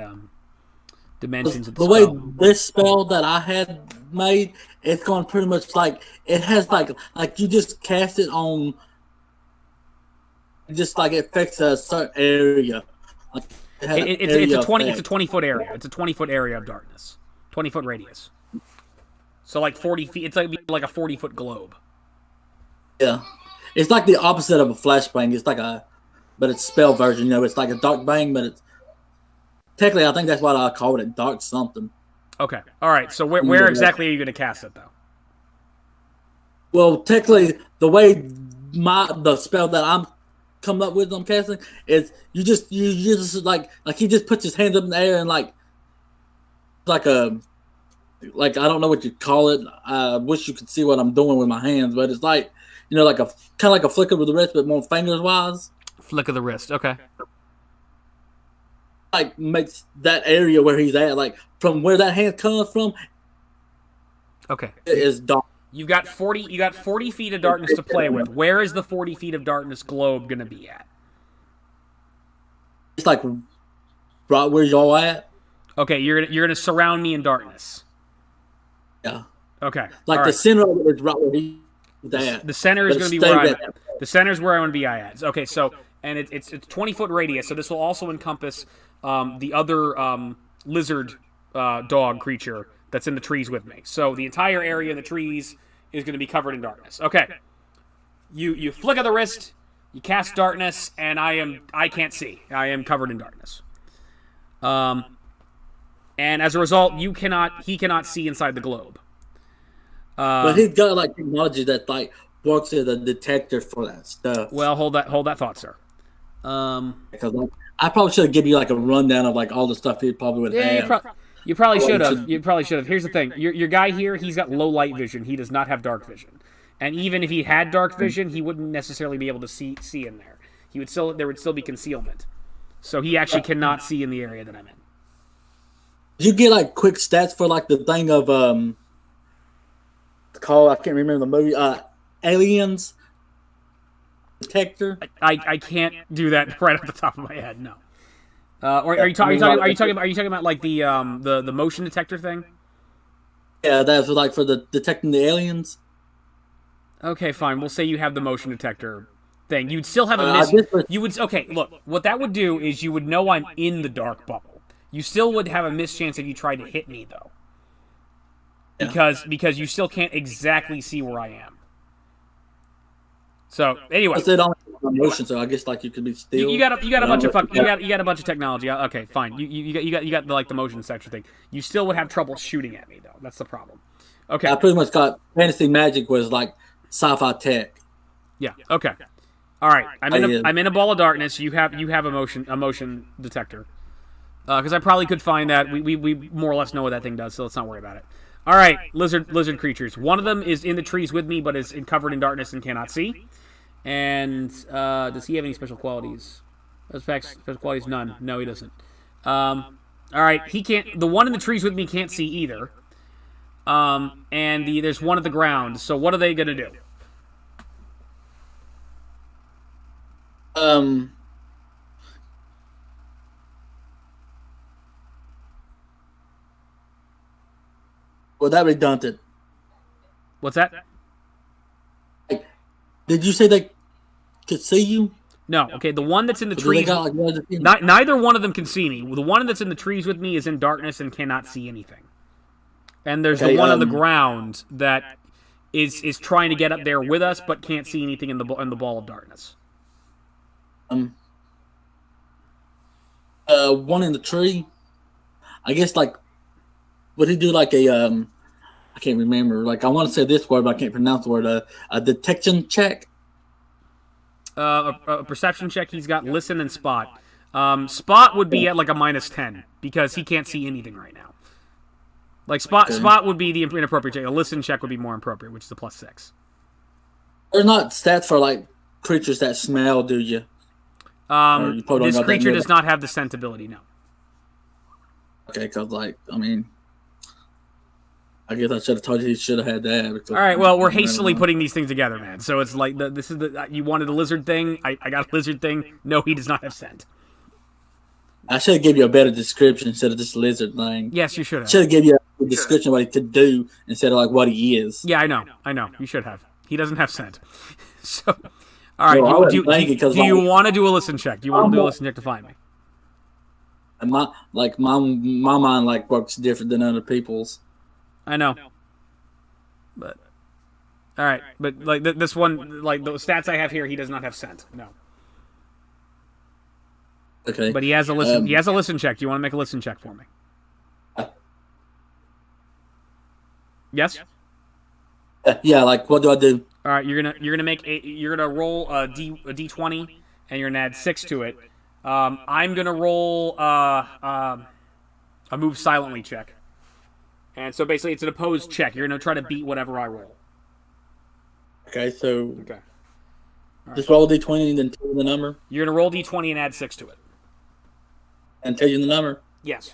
dimensions of the spell. The way this spell that I had made, it's going pretty much like it has like you just cast it on, just like it affects a certain area. Like it's a 20-foot area. It's a 20-foot area of darkness, 20-foot radius. So like 40 feet. It's like a 40-foot globe. Yeah, it's like the opposite of a flashbang. It's like but it's spell version. It's like a dark bang, but it's technically I think that's why I called it dark something. Okay. All right. So where exactly are you going to cast it though? Well, technically, the way the spell that I'm coming up with, I'm casting is you just like he just puts his hands up in the air and like a like I don't know what you call it. I wish you could see what I'm doing with my hands, but it's like like a kind of like a flicker with the wrist, but more fingers wise. Flick of the wrist. Okay. Like makes that area where he's at, like from where that hand comes from, Okay. it is dark. You got 40. You got 40 feet of darkness to play with. Where is the 40 feet of darkness globe going to be at? It's like right where y'all at. Okay. You're gonna surround me in darkness. Yeah. Okay. Like all the right. center of it is right where he's at. The center is But going to be stay where I'm there. at. The center is where I want to be at. Okay, so and it's 20-foot radius, so this will also encompass the other lizard dog creature that's in the trees with me. So the entire area in the trees is going to be covered in darkness. Okay, you flick of the wrist, you cast darkness, and I can't see. I am covered in darkness. And as a result, he cannot see inside the globe. But he's got like technology that like works as a detector for that stuff. Well, hold that thought, sir. Because like, I probably should have given you like a rundown of like all the stuff he probably would have. You probably should have. You probably should have. Here's the thing: your guy here, he's got low light vision. He does not have dark vision, and even if he had dark vision, he wouldn't necessarily be able to see in there. There would still be concealment, so he actually cannot see in the area that I'm in. Did you get like quick stats for like the thing of call I can't remember the movie Aliens Detector? I can't do that right off the top of my head. No. Or are you talking about like the motion detector thing? Yeah, that's like for the detecting the aliens. Okay, fine. We'll say you have the motion detector thing. You'd still have a You would okay. Look, what that would do is you would know I'm in the dark bubble. You still would have a mischance if you tried to hit me though, because you still can't exactly see where I am. So anyway, It only motion, so I guess like you could be still. You got a bunch of you got a bunch of technology. Okay, fine. You got like the motion detector thing. You still would have trouble shooting at me though. That's the problem. Okay. I pretty much got fantasy magic was like sci-fi tech. Yeah. Okay. All right. I'm in a ball of darkness. You have a motion detector. Because I probably could find that. We more or less know what that thing does, so let's not worry about it. All right, lizard creatures. One of them is in the trees with me, but is covered in darkness and cannot see. And does he have any special qualities? Special qualities? None. No, he doesn't. All right, he can't. The one in the trees with me can't see either. And there's one at the ground. So what are they gonna do? Well, that redundant. What's that? Did you say they could see you? No. Okay, the one that's in the Or do trees. they got, like, Neither one of them can see me. The one that's in the trees with me is in darkness and cannot see anything. And there's the one on the ground that is trying to get up there with us, but can't see anything in the ball of darkness. One in the tree. I guess like would he do like a I can't remember. Like I want to say this word, but I can't pronounce the word. A detection check. A perception check. He's got listen and spot. Spot would be at like a -10 because he can't see anything right now. Like spot would be the inappropriate check. A listen check would be more appropriate, which is a +6. There's not stats for like creatures that smell, do you? This creature does not have the scent ability. No. Okay, because like I mean, I guess I should have told you he should have had that. Because, all right, well, we're hastily putting these things together, man. So it's like you wanted a lizard thing. I got a lizard thing. No, he does not have scent. I should have given you a better description instead of just lizard thing. Yes, you should have. Should have given you a description of what he could do instead of like what he is. Yeah, I know. You should have. He doesn't have scent. So, all right. Well, do you want to do a listen check? Do you want to do a listen check to find me? And my mind like works different than other people's. I know. But all right, but like this one, like the stats I have here, he does not have scent. No. Okay. But he has a listen. He has a listen check. Do you want to make a listen check for me? Yes. Yeah, like what do I do? All right. You're gonna roll a d20, and you're gonna add 6 to it. I'm gonna roll a move silently check, and so basically it's an opposed check. You're gonna try to beat whatever I roll. Okay, so Okay. just roll d20 and then tell you the number, You're gonna roll d20 and add 6 to it. and tell you the number. Yes.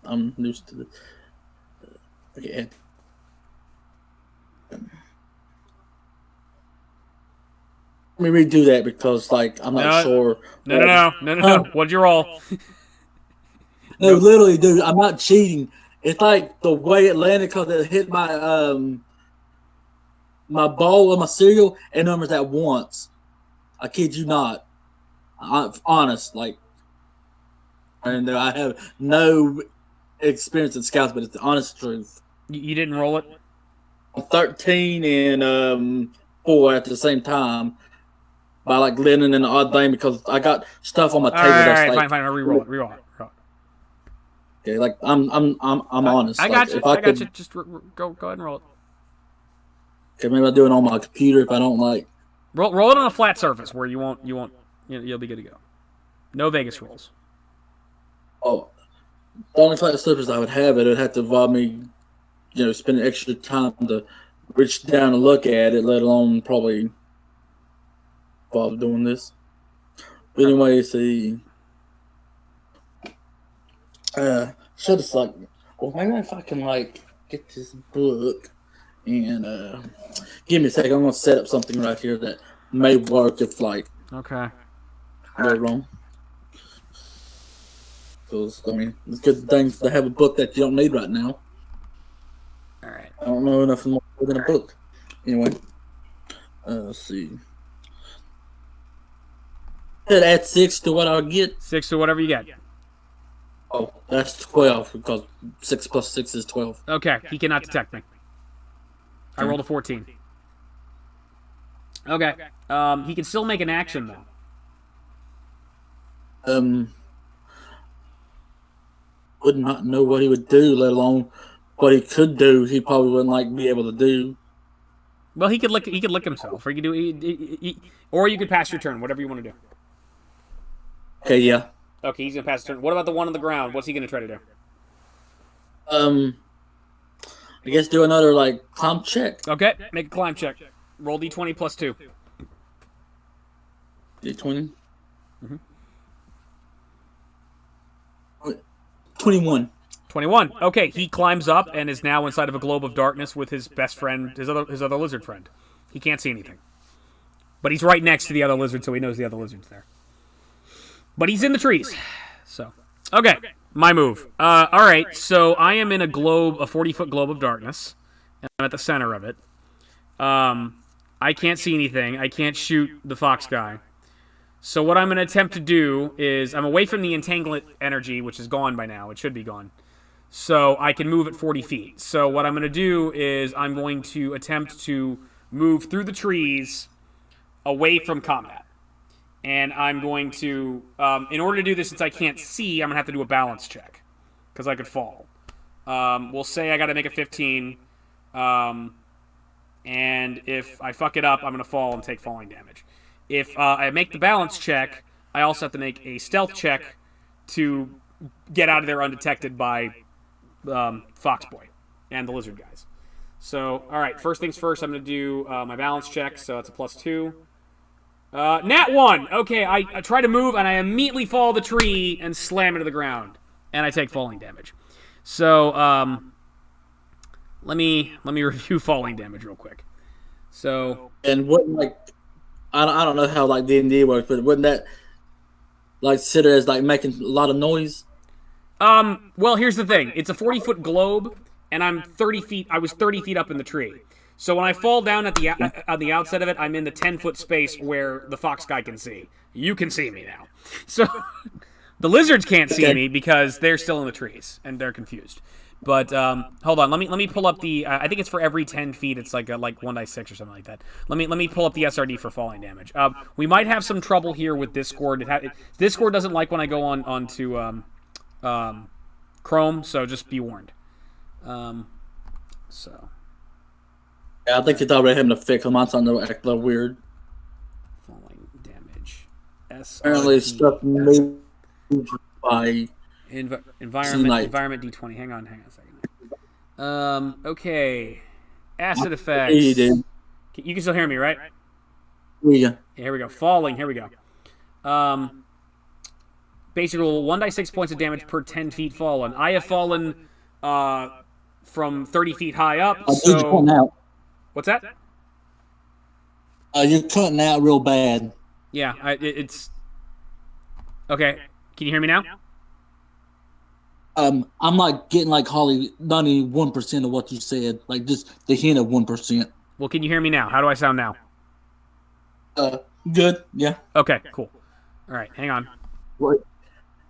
I'm used to this. Okay. Let me redo that because, like, I'm not sure. No. What'd you roll? No, literally, dude, I'm not cheating. It's like the way it landed because it hit my bowl of my cereal and numbers at once. I kid you not. I'm honest, like, and I have no experience in scouts, but it's the honest truth. You didn't roll it? 13 and 4 at the same time by like landing in an odd thing because I got stuff on my table that's like fine. Reroll it. Reroll it. okay, like I'm honest. I got like, you. If I got could, you. Just go ahead and roll it. Okay, maybe I'll do it on my computer if I don't like. Roll it on a flat surface where you'll be good to go. No Vegas rolls. Oh, the only flat surface I would have it would have to involve me, spending extra time to reach down and look at it, let alone probably while doing this. But anyway, see. Should have like, well, maybe if I can like get this book and give me a second. I'm gonna set up something right here that may work if like Okay. go wrong. Because I mean, it's good things to have a book that you don't need right now. All right. I don't know enough more than a book. Anyway, let's see. Add 6 to what I'll get. 6 to whatever you get. Oh, that's 12 because 6 plus 6 is 12. Okay. He cannot detect me. I rolled a 14. Okay. He can still make an action though. Would not know what he would do, let alone what he could do. He probably wouldn't like be able to do. Well, he could lick himself, or you could do, or you could pass your turn, whatever you want to do. Okay, yeah. Okay, he's gonna pass his turn. What about the one on the ground? What's he gonna try to do? I guess do another like climb check. Okay, make a climb check. Roll d20 plus 2. D20. 21. 21. Okay, he climbs up and is now inside of a globe of darkness with his best friend, his other lizard friend. He can't see anything, but he's right next to the other lizard, so he knows the other lizard's there. But he's in the trees. So, okay, my move. All right, so I am in a 40-foot globe of darkness, and I'm at the center of it. I can't see anything. I can't shoot the fox guy. So what I'm going to attempt to do is I'm away from the entanglement energy, which is gone by now. It should be gone. So I can move at 40 feet. So what I'm going to do is I'm going to attempt to move through the trees away from combat. And I'm going to, in order to do this, since I can't see, I'm going to have to do a balance check. Because I could fall. We'll say I got to make a 15. And if I fuck it up, I'm going to fall and take falling damage. If I make the balance check, I also have to make a stealth check to get out of there undetected by Foxboy and the lizard guys. So, all right, first things first, I'm going to do my balance check, so it's a +2. Nat 1! Okay, I try to move, and I immediately fall the tree and slam into the ground. And I take falling damage. So, let me review falling damage real quick. So... And what, like... I don't know how like D&D works, but wouldn't that like sit as like making a lot of noise? Well, here's the thing. It's a 40-foot globe, and I was 30 feet up in the tree. So when I fall down at the outside of it, I'm in the 10-foot space where the fox guy can see. You can see me now. So the lizards can't see me because they're still in the trees and they're confused. But hold on, let me pull up the. I think it's for every 10 feet. It's like 1d6 or something like that. Let me pull up the SRD for falling damage. We might have some trouble here with Discord. Discord doesn't like when I go onto Chrome, so just be warned. So Yeah, I think it's already having a fix. Mine's starting to act a little weird. falling damage. Apparently, SRT. stuff moved by Environment like D20. Hang on a second. Okay. Acid yeah, effects. you did. You can still hear me, right? Yeah. Here we go. Falling. Here we go. Basic rule: 1d6 points of damage per 10 feet fallen. I have fallen from 30 feet high up. Dude, you're cutting out. What's that? You're cutting out real bad. Yeah, it's okay. Can you hear me now? I'm like getting like hardly 91% of what you said, like just the hint of 1%. Well, can you hear me now? How do I sound now? Good, yeah. Okay, cool. All right, hang on. What?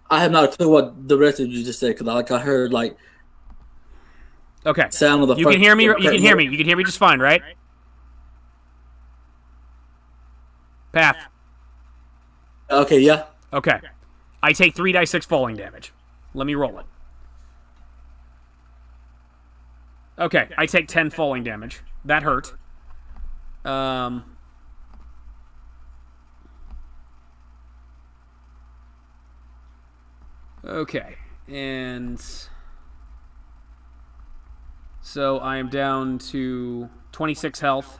I have not a clue what the rest of you just said because I heard like okay. Sound of the you can hear me. You can hear me. You can hear me just fine, right? Path. Okay, yeah. Okay. I take 3d6 falling damage. Let me roll it. Okay, I take 10 falling damage. That hurt. Okay, and so I am down to 26 health.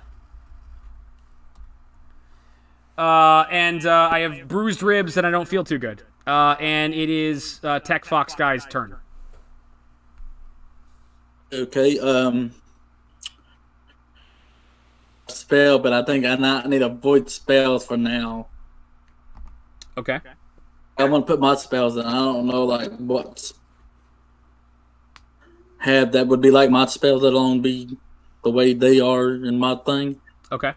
And I have bruised ribs and I don't feel too good. And it is Tech Fox Guy's turn. Okay, spell, but I think I need to avoid spells for now. Okay. I want to put my spells in. I don't know like what have that would be like my spells that don't be the way they are in my thing. Okay.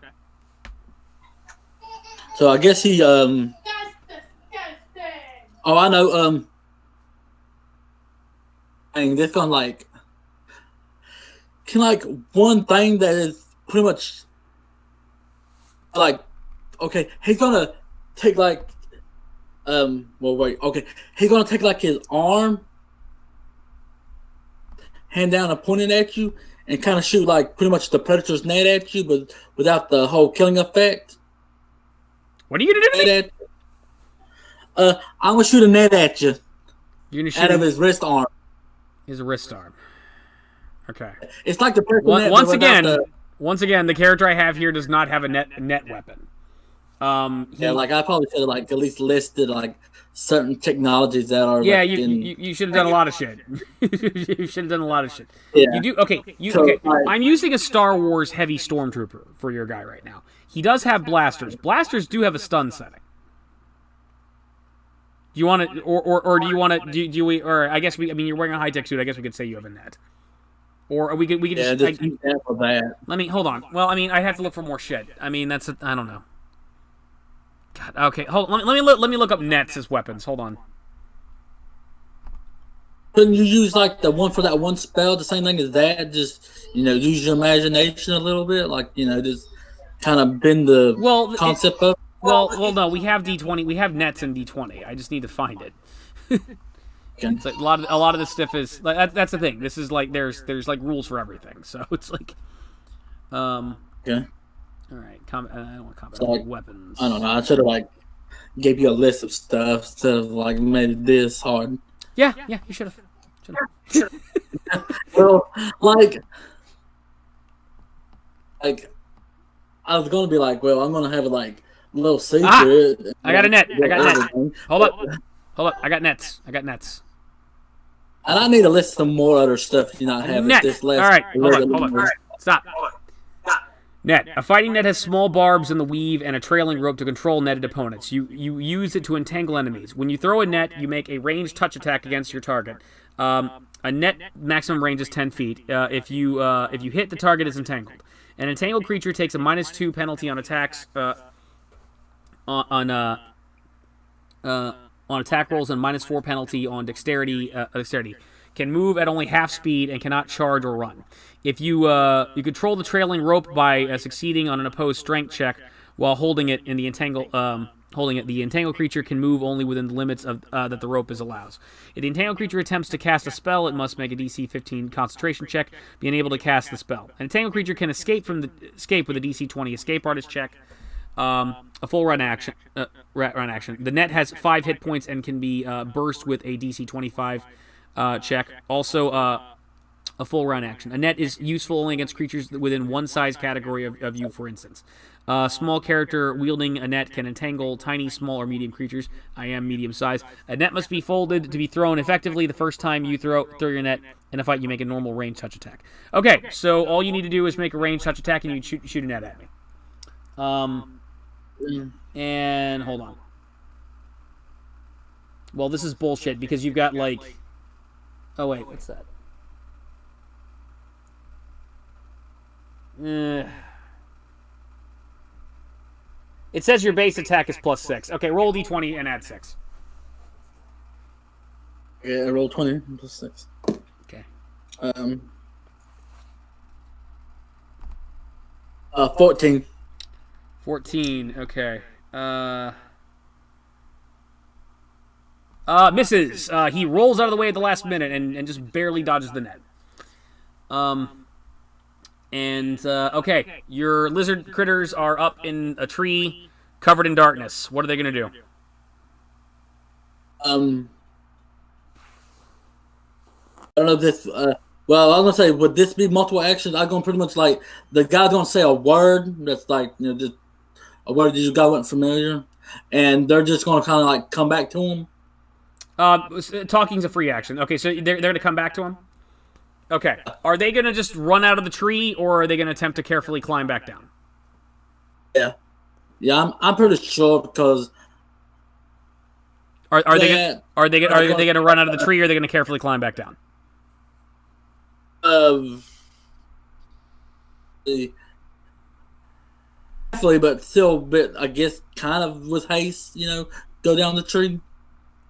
So I guess he oh I know I mean this gonna like can like one thing that is pretty much like okay, he's gonna take like well wait, okay. He's gonna take like his arm, hand down and point it at you and kinda shoot like pretty much the predator's net at you but without the whole killing effect. What are you gonna do to me? I'm gonna shoot a net at you. You're gonna shoot out of his wrist arm. His wrist arm. Okay. It's like the once again, the character I have here does not have a net weapon. Yeah, like I probably should have like at least listed like certain technologies that are. Yeah, like, you should have done a lot of shit. You should have done a lot of shit. Yeah. You do okay. I'm using a Star Wars heavy stormtrooper for your guy right now. He does have blasters. Blasters do have a stun setting. Do you want to, or do you want to? Do we? Or I guess we. I mean, you're wearing a high tech suit. I guess we could say you have a net. Or we could just use that for that. Let me hold on. Well, I mean, I have to look for more shit. I mean, I don't know. God. Okay. Hold. Let me look up nets as weapons. Hold on. Couldn't you use like the one for that one spell, the same thing as that? Just use your imagination a little bit, like just kind of bend the concept up. Well, no. We have D20. We have nets in D20. I just need to find it. It's like a lot of this stuff is like that's the thing. This is like there's like rules for everything. So it's like, Okay. All right. I don't want combat. So, like, weapons. I don't know. I should have like gave you a list of stuff instead of like made it this hard. Yeah. You should have. Well, like I was gonna be like, well, I'm gonna have a like little secret. I got a net. Hold up. I got nets. And I need to list some more other stuff you not have. Net. This list. All right. Hold on. Stop. Net. A fighting net has small barbs in the weave and a trailing rope to control netted opponents. You use it to entangle enemies. When you throw a net, you make a ranged touch attack against your target. A net maximum range is 10 feet. If you hit, the target is entangled. An entangled creature takes a -2 penalty on attacks on attack rolls and -4 penalty on dexterity. Can move at only half speed and cannot charge or run. If you control the trailing rope by succeeding on an opposed strength check while holding it in the entangled holding it. The entangled creature can move only within the limits of that the rope is allows. If the entangled creature attempts to cast a spell, it must make a DC 15 concentration check, being able to cast the spell. An entangled creature can escape with a DC 20 escape artist check. A full run action. Run action. The net has 5 hit points and can be burst with a DC 25 check. Also, a full run action. A net is useful only against creatures within one size category of you, for instance. Small character wielding a net can entangle tiny, small, or medium creatures. I am medium size. A net must be folded to be thrown effectively the first time you throw your net. In a fight, you make a normal range touch attack. Okay, so all you need to do is make a range touch attack and you shoot a net at me. And hold on. Well, this is bullshit because you've got like... Oh, wait, what's that? It says your base attack is +6. Okay, roll d20 and add 6. Yeah, I rolled 20 plus 6. Okay. 14. 14, okay. Misses. He rolls out of the way at the last minute and just barely dodges the net. Okay, your lizard critters are up in a tree, covered in darkness. What are they going to do? I don't know if this... well, I'm going to say, would this be multiple actions? I'm going to pretty much like... The guy's going to say a word that's like, just a word that you guys weren't familiar, and they're just going to kind of like come back to him? Talking's a free action. Okay, so they're going to come back to him? Okay. Are they going to just run out of the tree, or are they going to attempt to carefully climb back down? Yeah. Yeah, I'm pretty sure because... Are they going to run out of the tree, or are they going to carefully climb back down? Carefully, but still a bit, I guess, kind of with haste, go down the tree.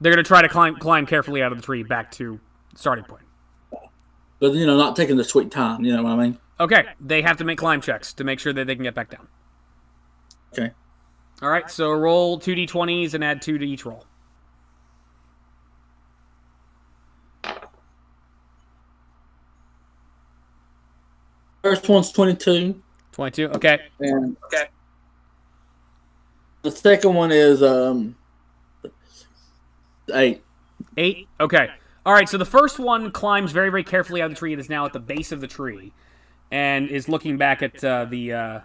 They're going to try to climb carefully out of the tree back to the starting point. But, not taking the sweet time, you know what I mean? Okay, they have to make climb checks to make sure that they can get back down. Okay. All right, so roll 2d20s and add 2 to each roll. First one's 22. 22, okay. And the second one is 8. 8, okay. All right, so the first one climbs very, very carefully out of the tree. It is now at the base of the tree and is looking back at the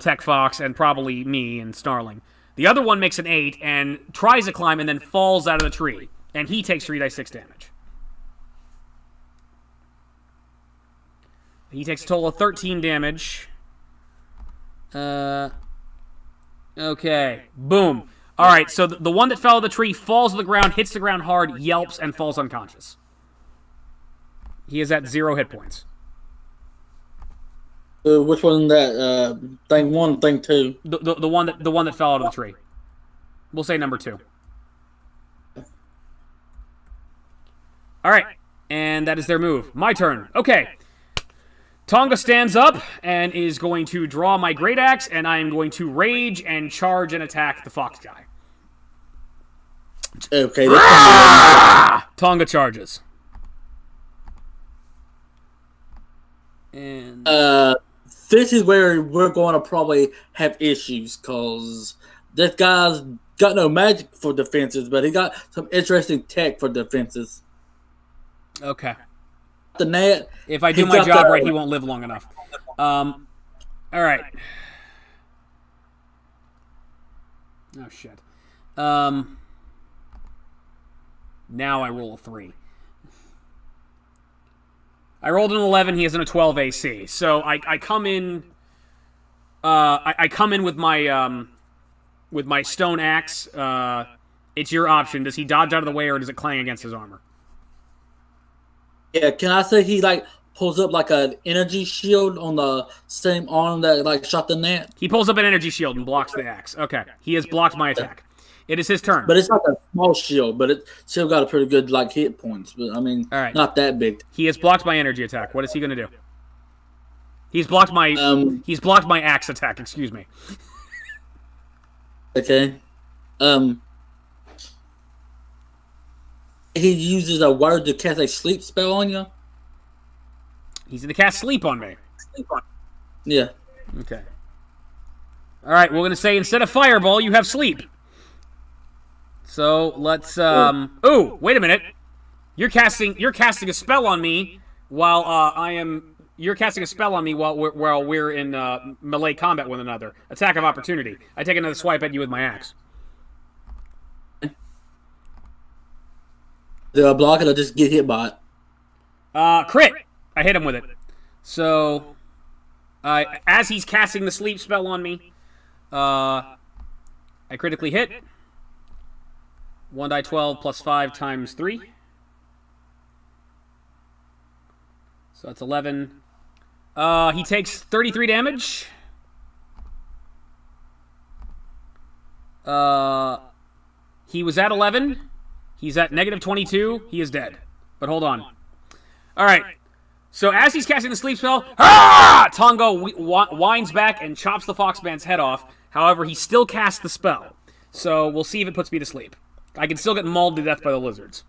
Tech Fox and probably me and snarling. The other one makes an 8 and tries to climb and then falls out of the tree, and he takes 3d6 damage. He takes a total of 13 damage. Okay, boom. All right, so the one that fell out of the tree falls to the ground, hits the ground hard, yelps, and falls unconscious. He is at 0 hit points. Which one? That thing 1, thing 2. The one that fell out of the tree. We'll say number 2. All right, and that is their move. My turn. Okay. Tonga stands up and is going to draw my great axe, and I am going to rage and charge and attack the fox guy. Okay. Tonga charges. And this is where we're going to probably have issues, because this guy's got no magic for defenses, but he got some interesting tech for defenses. Okay. The net. If I do my job right, he won't live long enough. All right. Oh, shit. Now I roll a 3. I rolled an 11. He has a 12 AC. So I come in. I come in with my stone axe. It's your option. Does he dodge out of the way, or does it clang against his armor? Yeah, can I say he pulls up like an energy shield on the same arm that shot the net? He pulls up an energy shield and blocks the axe. Okay, he has blocked my attack. It is his turn. But it's like a small shield, but it still got a pretty good hit points. But I mean, all right. Not that big. He has blocked my energy attack. What is he going to do? He's blocked my axe attack. Excuse me. Okay. Um, he uses a word to cast a sleep spell on you. He's gonna cast sleep on me. Yeah. Okay. All right, we're gonna say instead of fireball, you have sleep. So let's. Ooh, wait a minute. You're casting a spell on me while I am. You're casting a spell on me while we're in melee combat with one another. Attack of opportunity. I take another swipe at you with my axe. Do I block it or just get hit by it? Crit. I hit him with it. So, as he's casting the sleep spell on me, I critically hit. 1d12 plus 5 times 3. So that's 11. He takes 33 damage. He was at 11. He's at negative 22. He is dead. But hold on. All right. So as he's casting the sleep spell, Tonga winds back and chops the foxman's head off. However, he still casts the spell. So we'll see if it puts me to sleep. I can still get mauled to death by the lizards.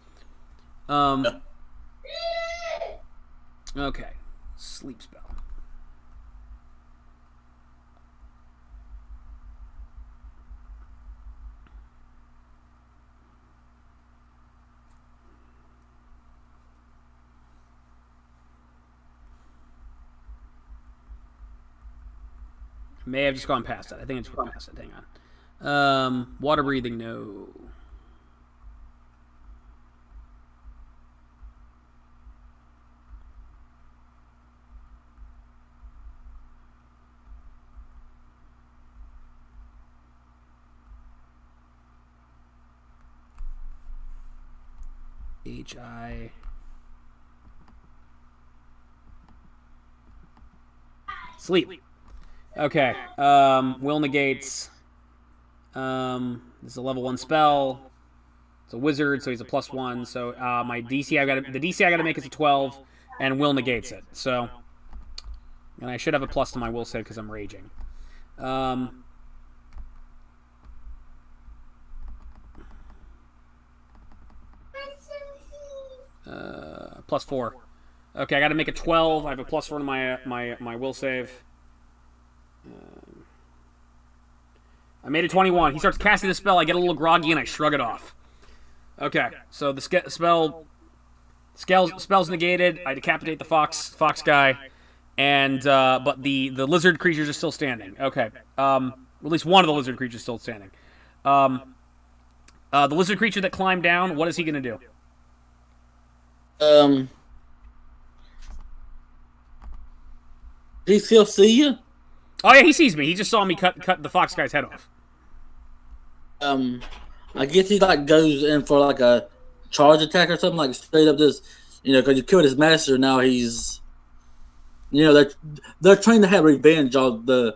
Okay. Sleep spell. May have just gone past that. I think it's gone past it. Hang on. Water breathing, no. H-I... Sleep. Okay. Will negates. This is a level 1 spell. It's a wizard, so he's a +1. So my DC, the DC I gotta make is a 12, and will negates it. So, and I should have a plus to my will save because I'm raging. +4. Okay, I got to make a 12. I have a +4 to my will save. I made a 21. He starts casting the spell. I get a little groggy and I shrug it off. Okay, so the spell's negated. I decapitate the fox guy, and but the lizard creatures are still standing. Okay, at least one of the lizard creatures is still standing. The lizard creature that climbed down. What is he gonna do? Did he still see you? Oh yeah, he sees me. He just saw me cut the fox guy's head off. I guess he like goes in for like a charge attack or something, like straight up just, because you killed his master. Now he's, they're trying to have revenge on the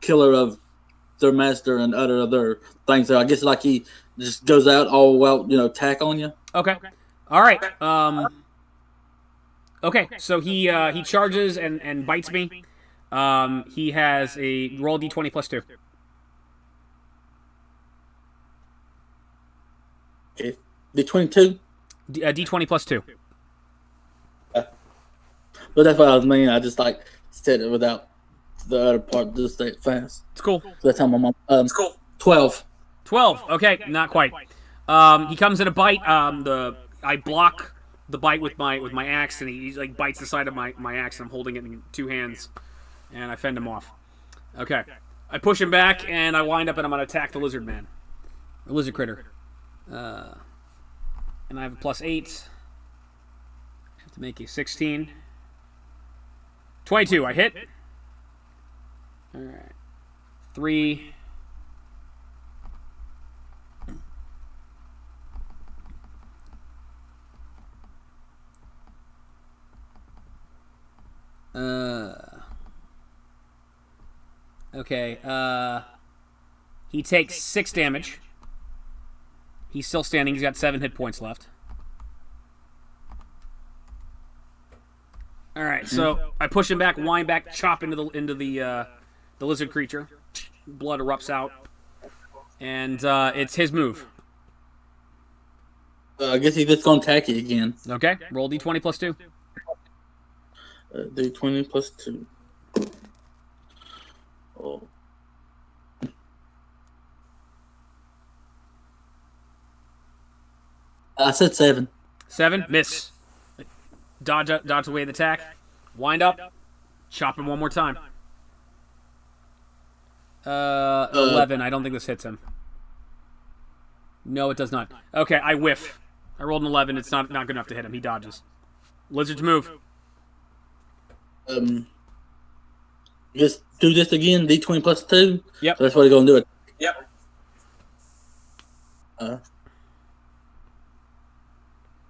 killer of their master and other things. So I guess like he just goes out all out, attack on you. Okay, all right. Okay, so he charges and bites me. He has a roll d20 plus 2. Okay. D22? D20 plus 2. But that's what I was meaning. I just said it without the other part. Just say it fast. It's cool. So that's how my mom. It's cool. 12. 12. Okay, not quite. He comes in a bite. I block the bite with my axe, and he like bites the side of my axe, and I'm holding it in 2 hands, and I fend him off. Okay, I push him back, and I wind up, and I'm gonna attack the lizard man, the lizard critter. And I have a +8. I have to make a 16. 22. I hit. All right. 3. Okay. He takes 6 damage. He's still standing. He's got 7 hit points left. All right, so I push him back, wind back, chop into the lizard creature. Blood erupts out. And it's his move. I guess he's just gonna attack you again. Okay, roll d20 plus 2. D20 plus 2. Oh. I said 7. 7, miss. Dodge away the attack. Wind up. Chop him one more time. 11. I don't think this hits him. No, it does not. Okay, I whiff. I rolled an 11. It's not good enough to hit him. He dodges. Lizard's move. Just do this again. D20 plus 2. Yep. So that's what he's gonna do. It. Yep.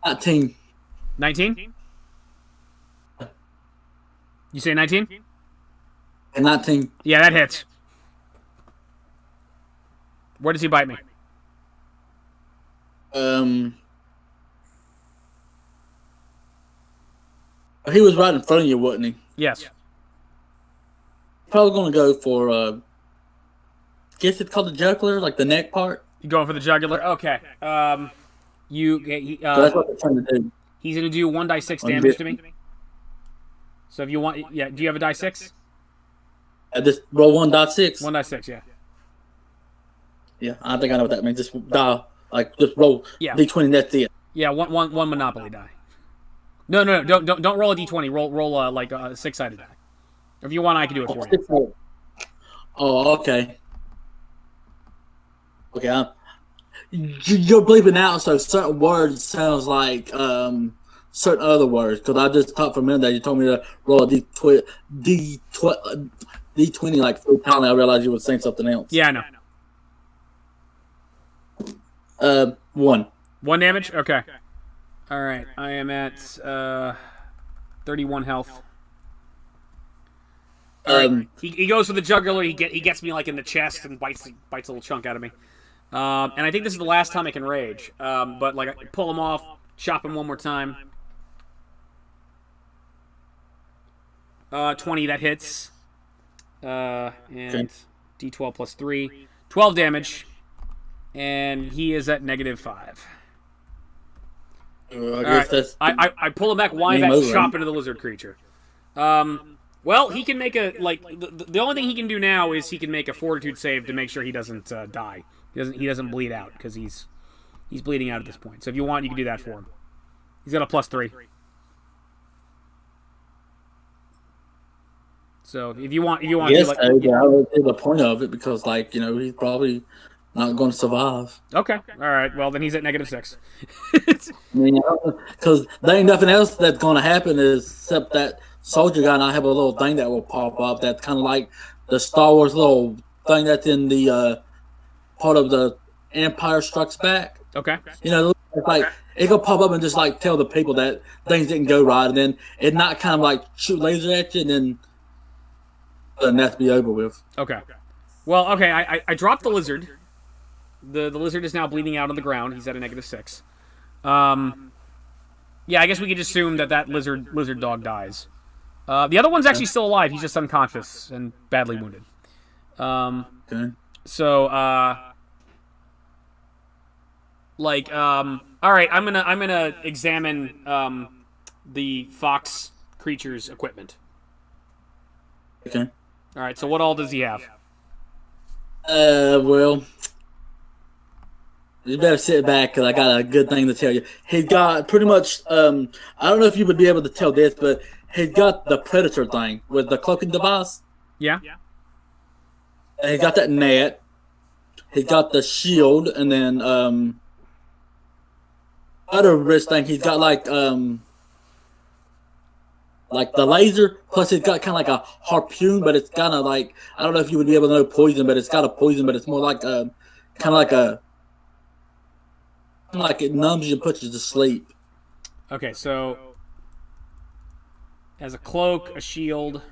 19. 19? You say 19? 19. Yeah, that hits. Where does he bite me? He was right in front of you, wasn't he? Yes. Probably gonna go for guess it's called the jugular, like the neck part. You going for the jugular? Okay. So that's what they're trying to do. He's gonna do 1d6 damage to me. So if you want, yeah. Do you have a die 6? Just roll 1.6. 1d6, yeah. Yeah, I think I know what that means. Just just roll D20. That's it. Yeah, one Monopoly die. No, don't roll a d20. Roll like a 6-sided die. If you want, I can do it for you. Oh, okay. Okay, you're bleeping out, so certain words sounds like certain other words. Because I just talked for a minute that you told me to roll a D20 like 3 times. I realized you were saying something else. Yeah, I know. 1. 1 damage? Okay. Alright, I am at 31 health. He goes for the jugular, he gets me like in the chest and bites a little chunk out of me. And I think this is the last time I can rage. But like I pull him off, chop him one more time. 20, that hits. And D12 plus 3. 12 damage. And he is at -5. I pull him back, wind back, chop into the lizard creature. Well, he can make the only thing he can do now is he can make a fortitude save to make sure he doesn't die. He doesn't bleed out because he's bleeding out at this point. So if you want, you can do that for him. He's got a +3. So if you want, yes, I would see the point of it because he's probably not going to survive. Okay. All right. Well, then he's at -6. Because there ain't nothing else that's going to happen except that soldier guy and I have a little thing that will pop up that's kind of like the Star Wars little thing that's in the part of the Empire Strikes Back. Okay. It's like it will pop up and just like tell the people that things didn't go right, and then it not kind of like shoot laser at you, and then that's be over with. Okay. Well, okay. I dropped the lizard. The lizard is now bleeding out on the ground. He's at a -6. Yeah, I guess we could assume that lizard dog dies. The other one's actually still alive. He's just unconscious and badly wounded. Okay. So, all right. I'm gonna examine the fox creature's equipment. Okay. All right. So what all does he have? Well, you better sit back because I got a good thing to tell you. He's got pretty much. I don't know if you would be able to tell this, but he's got the predator thing with the cloaking device. Yeah. And he's got that net. He's got the shield, and then other wrist thing. He's got like the laser. Plus, he's got kind of like a harpoon, but it's kind of like I don't know if you would be able to know poison, but it's got a poison, but it's more like kind of like it numbs you and puts you to sleep. Okay, so as a cloak, a shield,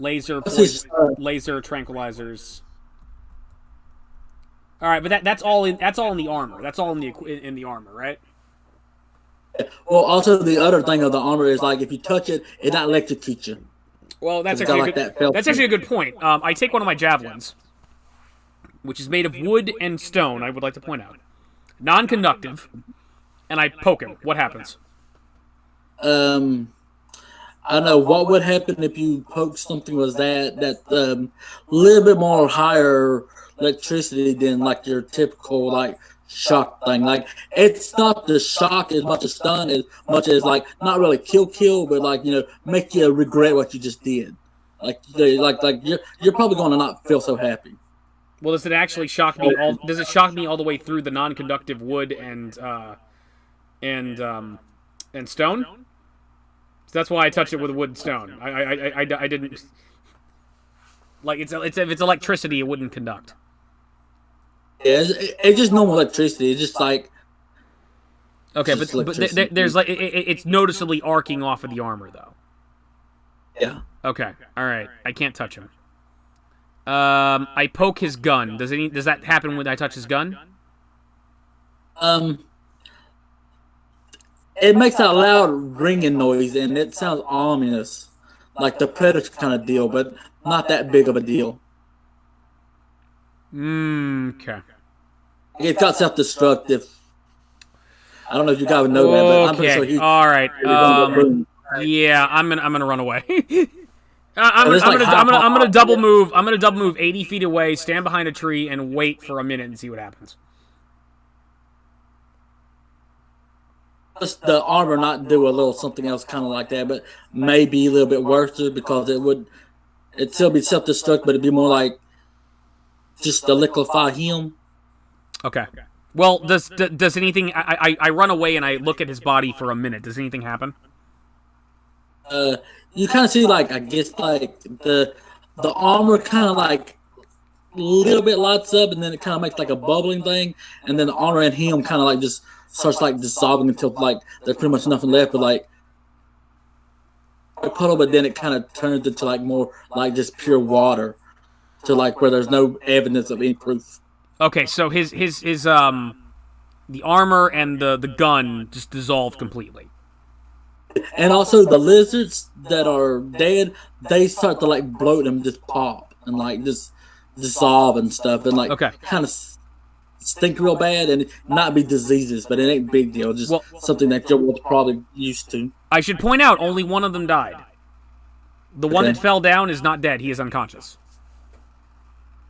laser tranquilizers. All right, but that's all in the armor. That's all in the armor, right? Well, also the other thing of the armor is like if you touch it, it not electrocute you. Well, that's actually a good point. I take one of my javelins, which is made of wood and stone, I would like to point out. Non-conductive, and I poke him. What happens? I don't know what would happen if you poke something was that little bit more higher electricity than like your typical like shock thing. Like it's not the shock as much as stun as much as like not really kill, but like make you regret what you just did. Like you're probably going to not feel so happy. Well, does it actually shock me all? Does it shock me all the way through the non-conductive wood and stone? So that's why I touched it with wood and stone. I didn't like it's if it's electricity, it wouldn't conduct. Yeah, it's just normal electricity. It's just like okay, but there's like it's noticeably arcing off of the armor though. Yeah. Okay. All right. I can't touch him. I poke his gun. Does that happen when I touch his gun? It makes that loud ringing noise, and it sounds ominous, like the Predator kind of deal, but not that big of a deal. Okay. It got self-destructive. I don't know if you guys would know that, but I'm pretty sure he. All right. Yeah, I'm gonna run away. I'm gonna double move. I'm gonna double move 80 feet away, stand behind a tree, and wait for a minute and see what happens. The armor not do a little something else kind of like that, but maybe a little bit worse because it'd still be self-destruct, but it'd be more like just to liquefy him. Okay. Well, does anything? I run away and I look at his body for a minute. Does anything happen? You kind of see like I guess like the armor kind of like a little bit lights up, and then it kind of makes like a bubbling thing, and then the armor and him kind of like just starts like dissolving until like there's pretty much nothing left, but like a puddle. But then it kind of turns into like more like just pure water, to like where there's no evidence of any proof. Okay, so his the armor and the gun just dissolved completely. And also the lizards that are dead, they start to like bloat and just pop and like just dissolve and stuff, and like kind of stink real bad, and not be diseases, but it ain't a big deal. Just something that you're probably used to. I should point out, only one of them died. The one that fell down is not dead. He is unconscious.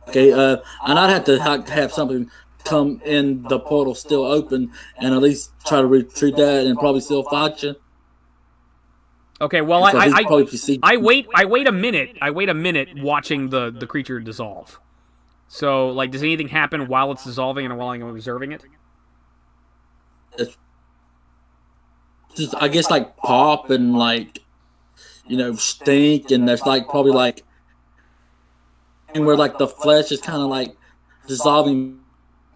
Okay, and I'd have to have something come in the portal still open, and at least try to retrieve that, and probably still fight you. Okay, well, I wait a minute. I wait a minute watching the creature dissolve. So, like, does anything happen while it's dissolving and while I'm observing it? It's just, I guess, like, pop and, like, stink, and there's, like, probably, like, and where, like, the flesh is kind of, like, dissolving,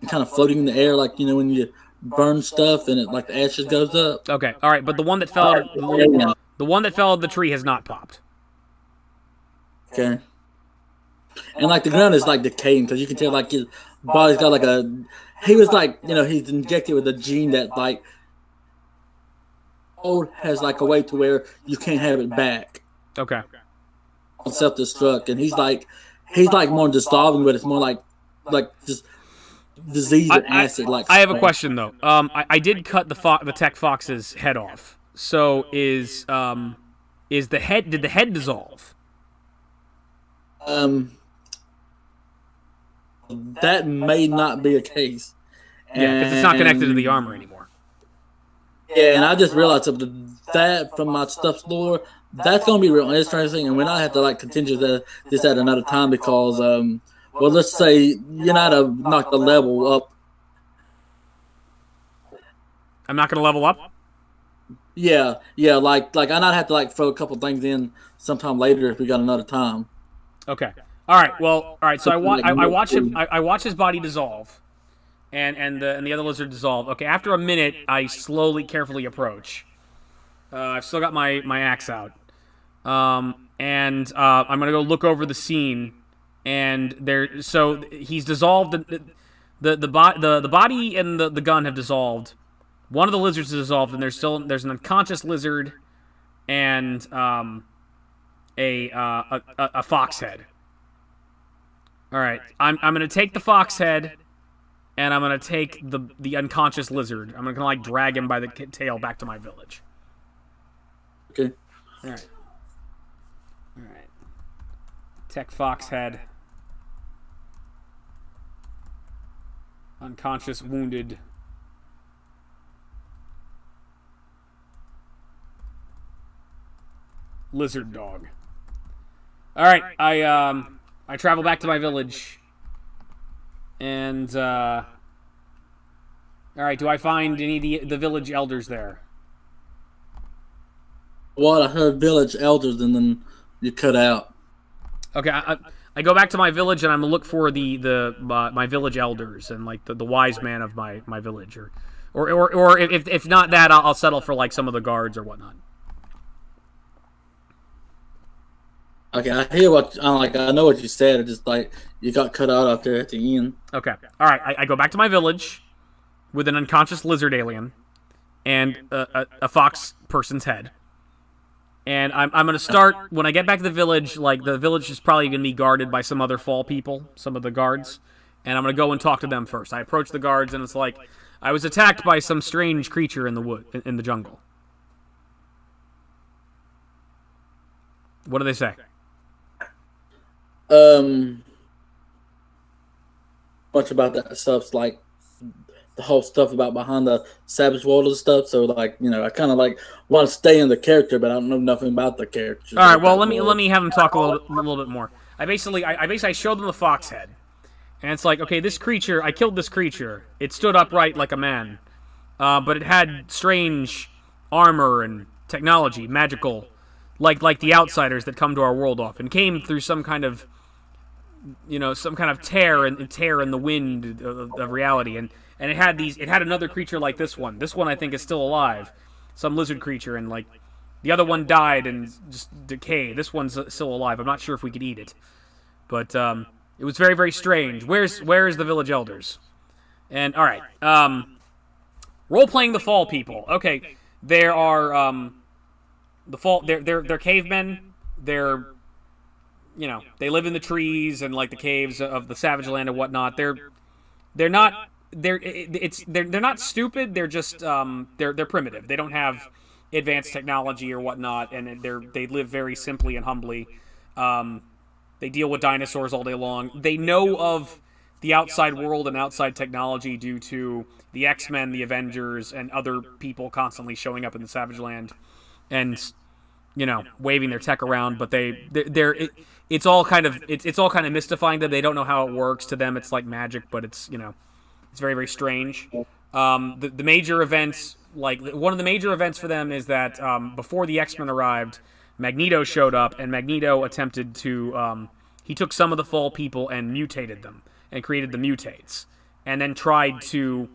kind of floating in the air, like, when you burn stuff and it, like, the ashes goes up. Okay, all right, but the one that fell out of the tree has not popped. Okay. And like the ground is like decaying, because you can tell like his body's got like he was like he's injected with a gene that like has like a way to where you can't have it back. Okay. Self-destruct, and he's like more dissolving, but it's more like just disease and acid. Like I have a question though. I did cut the tech fox's head off. So is the head? Did the head dissolve? That may not be a case. Yeah, because it's not connected to the armor anymore. Yeah, and I just realized that from my stuff store, that's gonna be real interesting, and we're not have to like continue this at another time because well, let's say you're not to knock the level up. I'm not gonna level up. Yeah, like I not have to like throw a couple things in sometime later if we got another time. Okay. All right. Well. All right. So I watch him. I watch his body dissolve, and the other lizard dissolve. Okay. After a minute, I slowly, carefully approach. I've still got my axe out, and I'm gonna go look over the scene, and there. So he's dissolved. The body and the gun have dissolved. One of the lizards is dissolved, and there's an unconscious lizard, and a fox head. All right, I'm gonna take the fox head, and I'm gonna take the unconscious lizard. I'm gonna like drag him by the tail back to my village. Okay. All right, all right. Tech fox head, unconscious, wounded. Lizard dog. All right, I travel back to my village, and all right. Do I find any of the village elders there? What I heard village elders, and then you cut out. Okay, I go back to my village and I'm gonna look for my village elders and like the wise man of my village, or if not that, I'll settle for like some of the guards or whatnot. Okay, I hear what I like. I know what you said. It just like you got cut out there at the end. Okay, all right. I go back to my village with an unconscious lizard alien and a fox person's head. And I'm gonna start when I get back to the village. Like the village is probably gonna be guarded by some other fall people, some of the guards, and I'm gonna go and talk to them first. I approach the guards and it's like I was attacked by some strange creature in the wood in the jungle. What do they say? Um, much about that stuff's like the whole stuff about behind the savage world and stuff. So like I kind of like want to stay in the character, but I don't know nothing about the characters. All right, well let me have them talk a little bit more. I showed them the fox head, and it's like okay, this creature I killed this creature. It stood upright like a man, but it had strange armor and technology, magical, like the outsiders that come to our world often came through some kind of tear in the wind of reality, and it had another creature like this one. This one I think is still alive, some lizard creature, and like the other one died and just decayed. This one's still alive. I'm not sure if we could eat it, but it was very very strange. Where's the village elders? And all right, role playing the fall people. Okay, there are the fall. They're cavemen. They live in the trees and like the caves of the savage land and whatnot. They're not they're not stupid. They're just they're primitive. They don't have advanced technology or whatnot, and they live very simply and humbly. They deal with dinosaurs all day long. They know of the outside world and outside technology due to the X-Men, the Avengers, and other people constantly showing up in the Savage Land and waving their tech around. But it's all kind of mystifying them. They don't know how it works. To them, it's like magic, but it's very very strange. The major events, like one of the major events for them, is that before the X-Men arrived, Magneto showed up, and Magneto attempted to he took some of the fall people and mutated them and created the mutates, and then tried to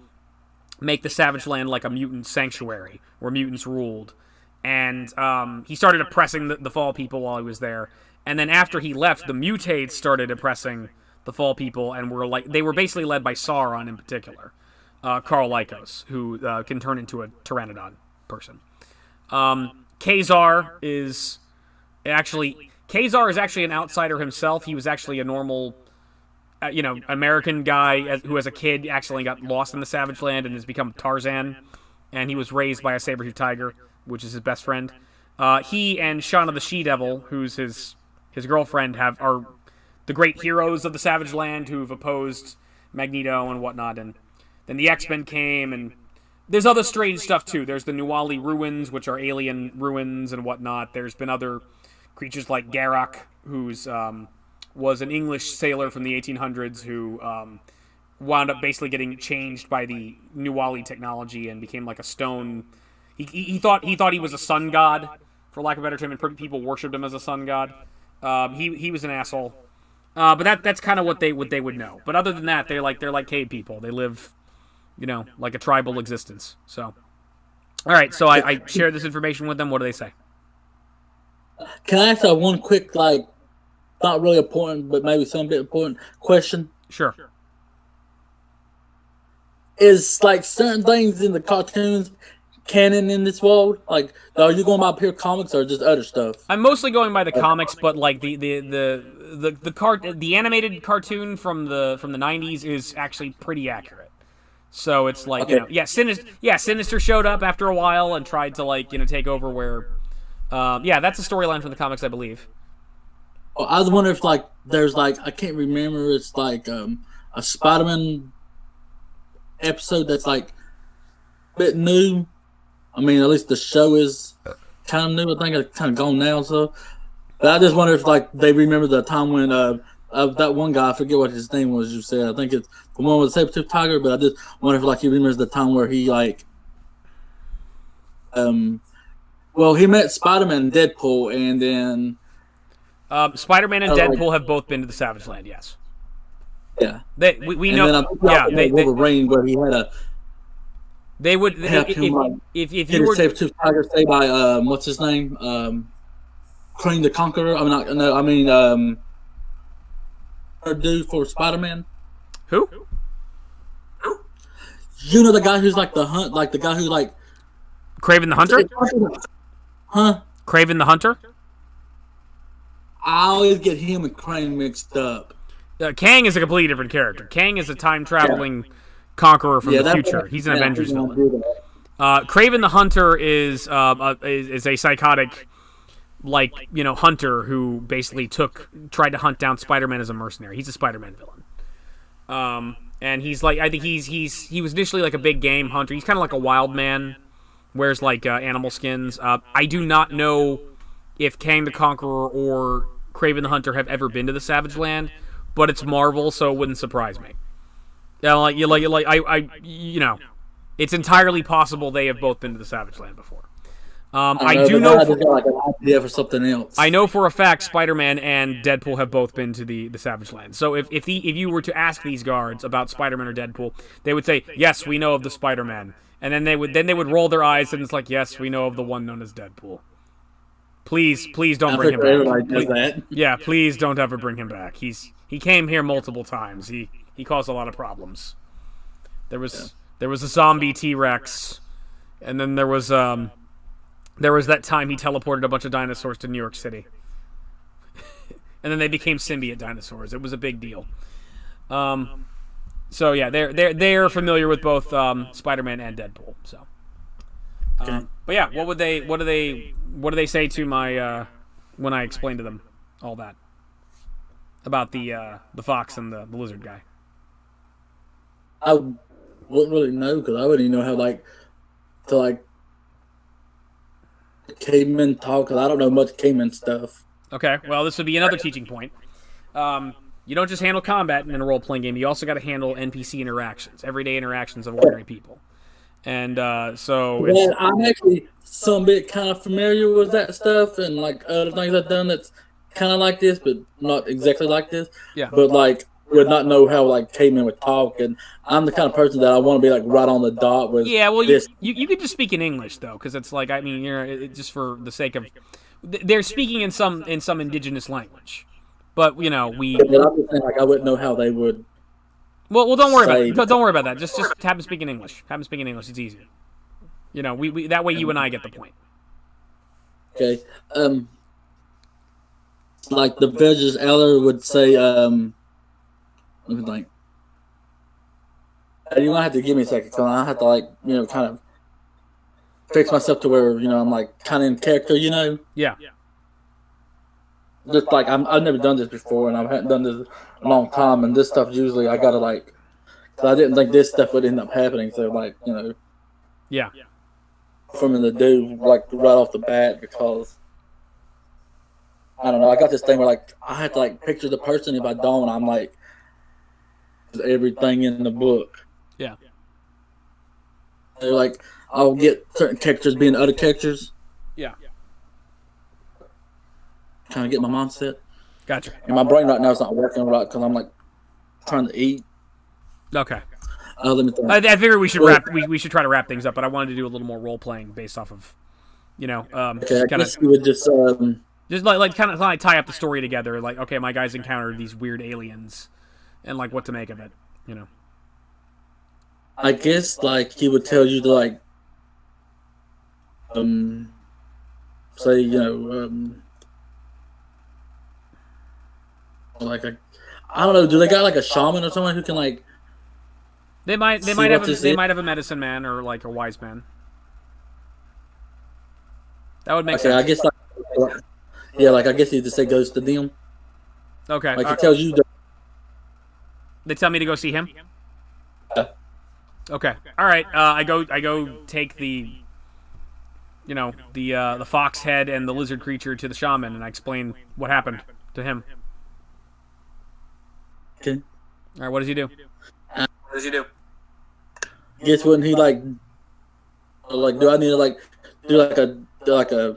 make the Savage Land like a mutant sanctuary where mutants ruled. And he started oppressing the fall people while he was there. And then after he left, the mutates started oppressing the fall people, and they were basically led by Sauron in particular, Karl Lycos, who can turn into a pteranodon person. Kazar is actually an outsider himself. He was actually a normal, American guy who, as a kid, actually got lost in the Savage Land and has become Tarzan. And he was raised by a saber-tooth tiger, which is his best friend. He and Shauna the She-Devil, who's his girlfriend, are the great heroes of the Savage Land who've opposed Magneto and whatnot. And then the X-Men came, and there's other strange stuff too. There's the Nuwali ruins, which are alien ruins and whatnot. There's been other creatures like Garak, who's was an English sailor from the 1800s who wound up basically getting changed by the Nuwali technology and became like a stone. He thought he was a sun god, for lack of a better term, and people worshipped him as a sun god. He was an asshole, but that's kind of what they would know. But other than that, they're like cave people. They live, like a tribal existence. So, all right. So I shared this information with them. What do they say? Can I ask one quick, like, not really important, but maybe some bit important question? Sure. Is like certain things in the cartoons canon in this world? Like, are you going by pure comics or just other stuff? I'm mostly going by the comics, but like the animated cartoon from the '90s is actually pretty accurate. So it's like Okay. Sinister showed up after a while and tried to like take over where. That's a storyline from the comics, I believe. Well, I was wondering if like there's like I can't remember. It's like a Spider-Man episode that's like a bit new. I mean, at least the show is kind of new. I think it's kind of gone now. So, but I just wonder if like they remember the time when that one guy, I forget what his name was. You said I think it's the one with the saber-tooth tiger. But I just wonder if like he remembers the time where he like well, he met Spider-Man and Deadpool, and then Spider-Man and Deadpool have both been to the Savage Land. Yes. Yeah. We know. They Wolverine where he had a. They would if you were saber-tooth tiger say by what's his name Crane the Conqueror. Her dude for Spider-Man. Who? You know the guy who's like the hunt, like the guy who like Kraven the Hunter. Huh? Kraven the Hunter. I always get him and Crane mixed up. Kang is a completely different character. Kang is a time traveling conqueror from the future. He's an Avengers villain. Kraven the Hunter is a psychotic, like hunter who basically tried to hunt down Spider-Man as a mercenary. He's a Spider-Man villain. And he's like, I think he was initially like a big game hunter. He's kind of like a wild man, wears like animal skins. I do not know if Kang the Conqueror or Kraven the Hunter have ever been to the Savage Land, but it's Marvel, so it wouldn't surprise me. It's entirely possible they have both been to the Savage Land before. I do know for something else. I know for a fact Spider-Man and Deadpool have both been to the Savage Land. So if you were to ask these guards about Spider-Man or Deadpool, they would say, "Yes, we know of the Spider-Man," and then they would roll their eyes and it's like, "Yes, we know of the one known as Deadpool." Please don't bring him back. Please don't ever bring him back. He came here multiple times. He caused a lot of problems. There was a zombie T-Rex, and then there was that time he teleported a bunch of dinosaurs to New York City. And then they became symbiote dinosaurs. It was a big deal. So yeah, they're familiar with both Spider-Man and Deadpool. So, but yeah, what do they say to my when I explain to them all that about the fox and the lizard guy? I wouldn't really know because I wouldn't even know how to cavemen talk because I don't know much caveman stuff. Okay, well, this would be another teaching point. You don't just handle combat in a role-playing game. You also got to handle NPC interactions, everyday interactions of ordinary people. And so I'm actually some bit kind of familiar with that stuff and like other things I've done that's kind of like this, but not exactly like this. Yeah. But like would not know how like cavemen would talk, and I'm the kind of person that I want to be like right on the dot with. Yeah, well, this. You could just speak in English though, because it's like just for the sake of they're speaking in some indigenous language, but we. But I'm just saying, like I wouldn't know how they would. Well, don't worry about it. Don't worry about that. Just have them speak in English. Have them speak in English. It's easier. We that way you and I get the point. Okay. Like the Villagers Elder would say, let me think. You might have to give me a second, because I have to kind of fix myself to where I'm like kind of in character, Yeah. Just like I've never done this before, and I haven't done this a long time, and this stuff usually I gotta because I didn't think this stuff would end up happening, so Yeah. For me to do right off the bat, because I don't know, I got this thing where I have to picture the person. If I don't, I'm like everything in the book. Yeah. They're I'll get certain characters being other characters. Yeah. Trying to get my mindset. Gotcha. And my brain right now is not working right because I'm trying to eat. Okay. Let me think. I figured we should wrap. We should try to wrap things up, but I wanted to do a little more role playing based off of, okay, I guess you would just kind of tie up the story together. Like, okay, my guys encountered these weird aliens, and what to make of it. I guess he would tell you to um, say like I don't know. Do they got like a shaman or someone who can like They might see what this they is? might have a medicine man or like a wise man. That would make Okay, I sense. guess like yeah, like I guess he just say goes to them. Okay. Like it tells you the They tell me to go see him. uh, Okay. All right. I go take the fox head and the lizard creature to the shaman, and I explain what happened to him. okay. All right. What does he do? What does he do? Guess when he like do I need to like do like a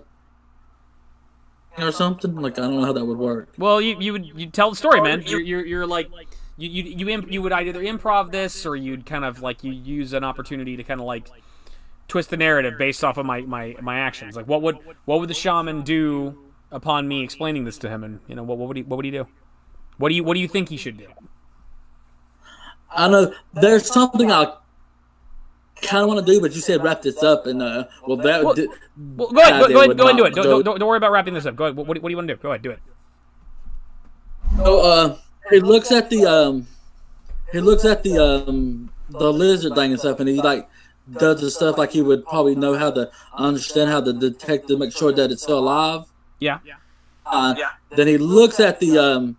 or something? Like I don't know how that would work. Well, you tell the story, man. You're like you would either improv this or you'd kind of like you use an opportunity to kind of like twist the narrative based off of my actions. Like what would the shaman do upon me explaining this to him, and what would he do? What do you think he should do? I know there's something I kind of want to do, but you said wrap this up, and well that Well, would well, go ahead, go ahead and do it. go. Don't worry about wrapping this up. Go ahead. What do you want to do? Go ahead, do it. So he looks at the lizard thing and stuff, and he like does the stuff like he would probably know how to understand how to detect to make sure that it's still alive. Yeah. Then he looks at the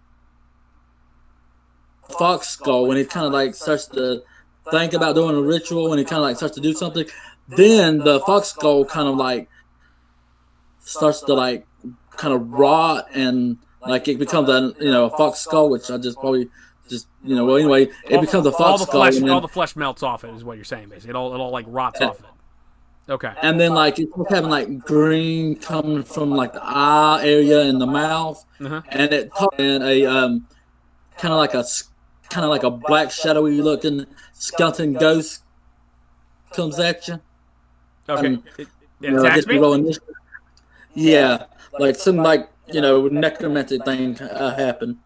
fox skull when he kind of like starts to think about doing a ritual, and he kind of like starts to do something. Then the fox skull kind of like starts to like kind of rot, and like it becomes a fox skull, which I just probably just well anyway it becomes a fox skull. All the flesh melts off it is what you're saying basically. It all like rots off it. Okay. And then like it's having like green coming from like the eye area and the mouth, and it and a kind of like a black shadowy looking skeleton ghost comes at you. Okay. It attacks me? Yeah, like some like necromantic thing happened.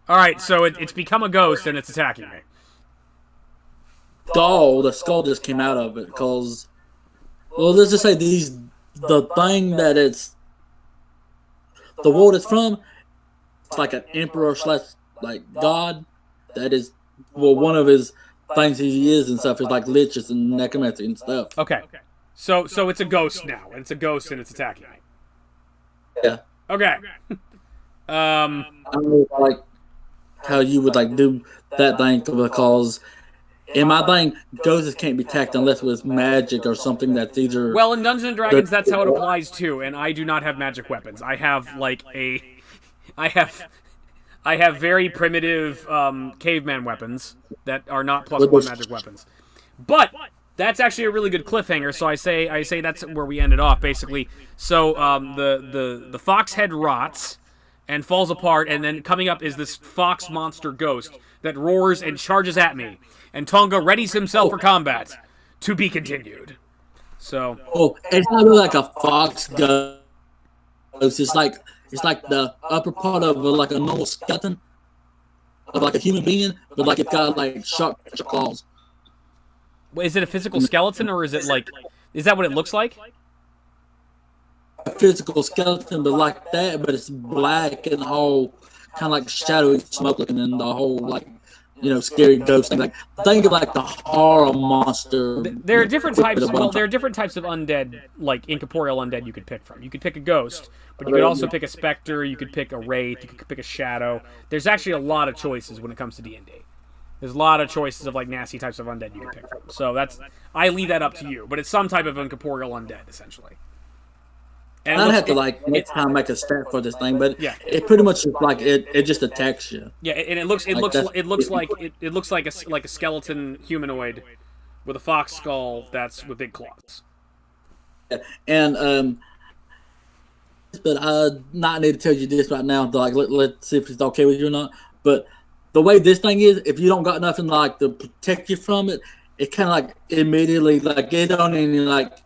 All right, so it's become a ghost and it's attacking me. The skull just came out of it because, well, let's just say the thing that it's the world it's from, it's like an emperor slash like god that is one of his things he is and stuff is like liches and necromancy and stuff. Okay. So it's a ghost now. It's a ghost and it's attacking me. Yeah. Okay. I don't know like how you would like do that thing because in my thing, ghosts can't be attacked unless with magic or something that's either. Well, in Dungeons and Dragons, that's how it applies too. And I do not have magic weapons. I have I have very primitive caveman weapons that are not +1 magic weapons. But that's actually a really good cliffhanger. So I say that's where we ended off basically. So the fox head rots and falls apart, and then coming up is this fox monster ghost that roars and charges at me. And Tonga readies himself for combat. To be continued. So. Oh, it's not really like a fox ghost. It's like the upper part of like a normal skeleton of like a human being, but like it's got like sharp claws. Is it a physical skeleton, or is it like? Is that what it looks like? A physical skeleton, but like that, but it's black and all kind of like shadowy smoke looking, and the whole like scary ghost thing. Like think of like the horror monster. There are different types. Well, there are different types of undead, like incorporeal undead, you could pick from. You could pick a ghost, but you could also pick a specter. You could pick a wraith. You could pick a shadow. There's actually a lot of choices when it comes to D&D. There's a lot of choices of like nasty types of undead you can pick from. So I leave that up to you. But it's some type of incorporeal undead, essentially. And I'd have to like next time make a stat for this thing, but yeah, it pretty much is like it just attacks you. Yeah, and it looks like a skeleton humanoid with a fox skull that's with big claws. Yeah. And but I not need to tell you this right now. Like let's see if it's okay with you or not. But the way this thing is, if you don't got nothing like to protect you from it, it kind of like immediately like get on and like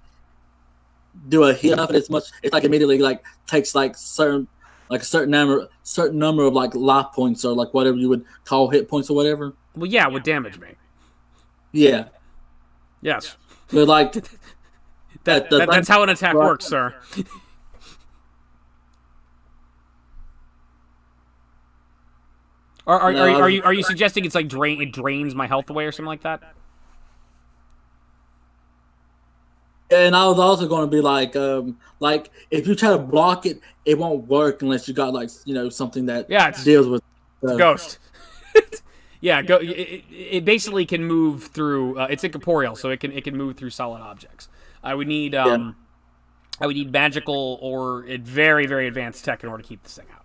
do a heal of it as much. It's like immediately like takes like a certain number of like life points or like whatever you would call hit points or whatever. Well, yeah, it would damage me. Yeah. Yes. But like That's how an attack works, sir. Are you suggesting it's like it drains my health away or something like that? And I was also going to be like if you try to block it, it won't work unless you got something that deals with ghost. Yeah, it basically can move through. It's incorporeal, so it can move through solid objects. I would need magical or very very advanced tech in order to keep this thing out.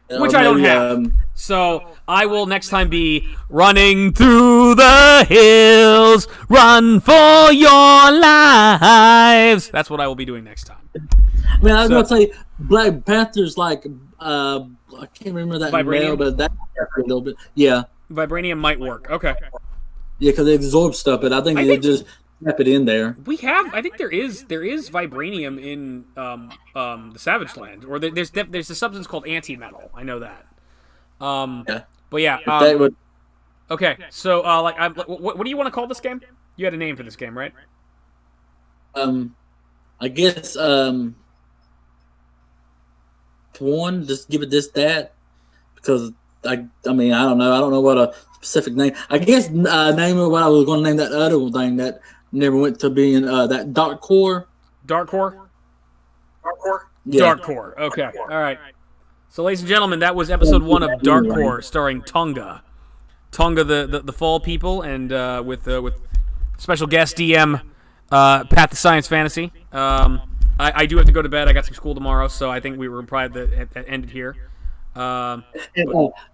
Which I don't have. So I will next time be running through the hills, run for your lives. That's what I will be doing next time. I mean, I was going to say Black Panther's I can't remember that name, but that a little bit. Yeah. Vibranium might work. Okay. Yeah, because it absorbs stuff, but I think they just snap it in there. I think there is vibranium in the Savage Land, or there's a substance called antimetal. I know that. But yeah. Okay, so what do you want to call this game? You had a name for this game, right? I guess one. Just give it that because I mean I don't know what a specific name. I guess name of what I was going to name that other thing that never went to being that Dark Core. Dark Core? Yeah. Dark Core. Okay. All right. So, ladies and gentlemen, that was episode 1 of Dark Core, starring Tonga. Tonga, the Fall people, and with special guest DM Path to Science Fantasy. I do have to go to bed. I got some school tomorrow, so I think we were probably end it here.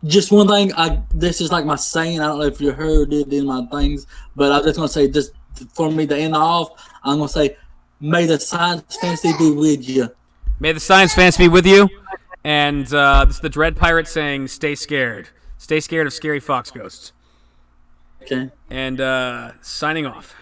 Just one thing. This is like my saying. I don't know if you heard it in my things, but I'm just gonna say, just for me to end off, I'm gonna say, may the science fantasy be with you. May the science fantasy be with you. And this is the Dread Pirate saying, "Stay scared. Stay scared of scary fox ghosts." Okay. And signing off.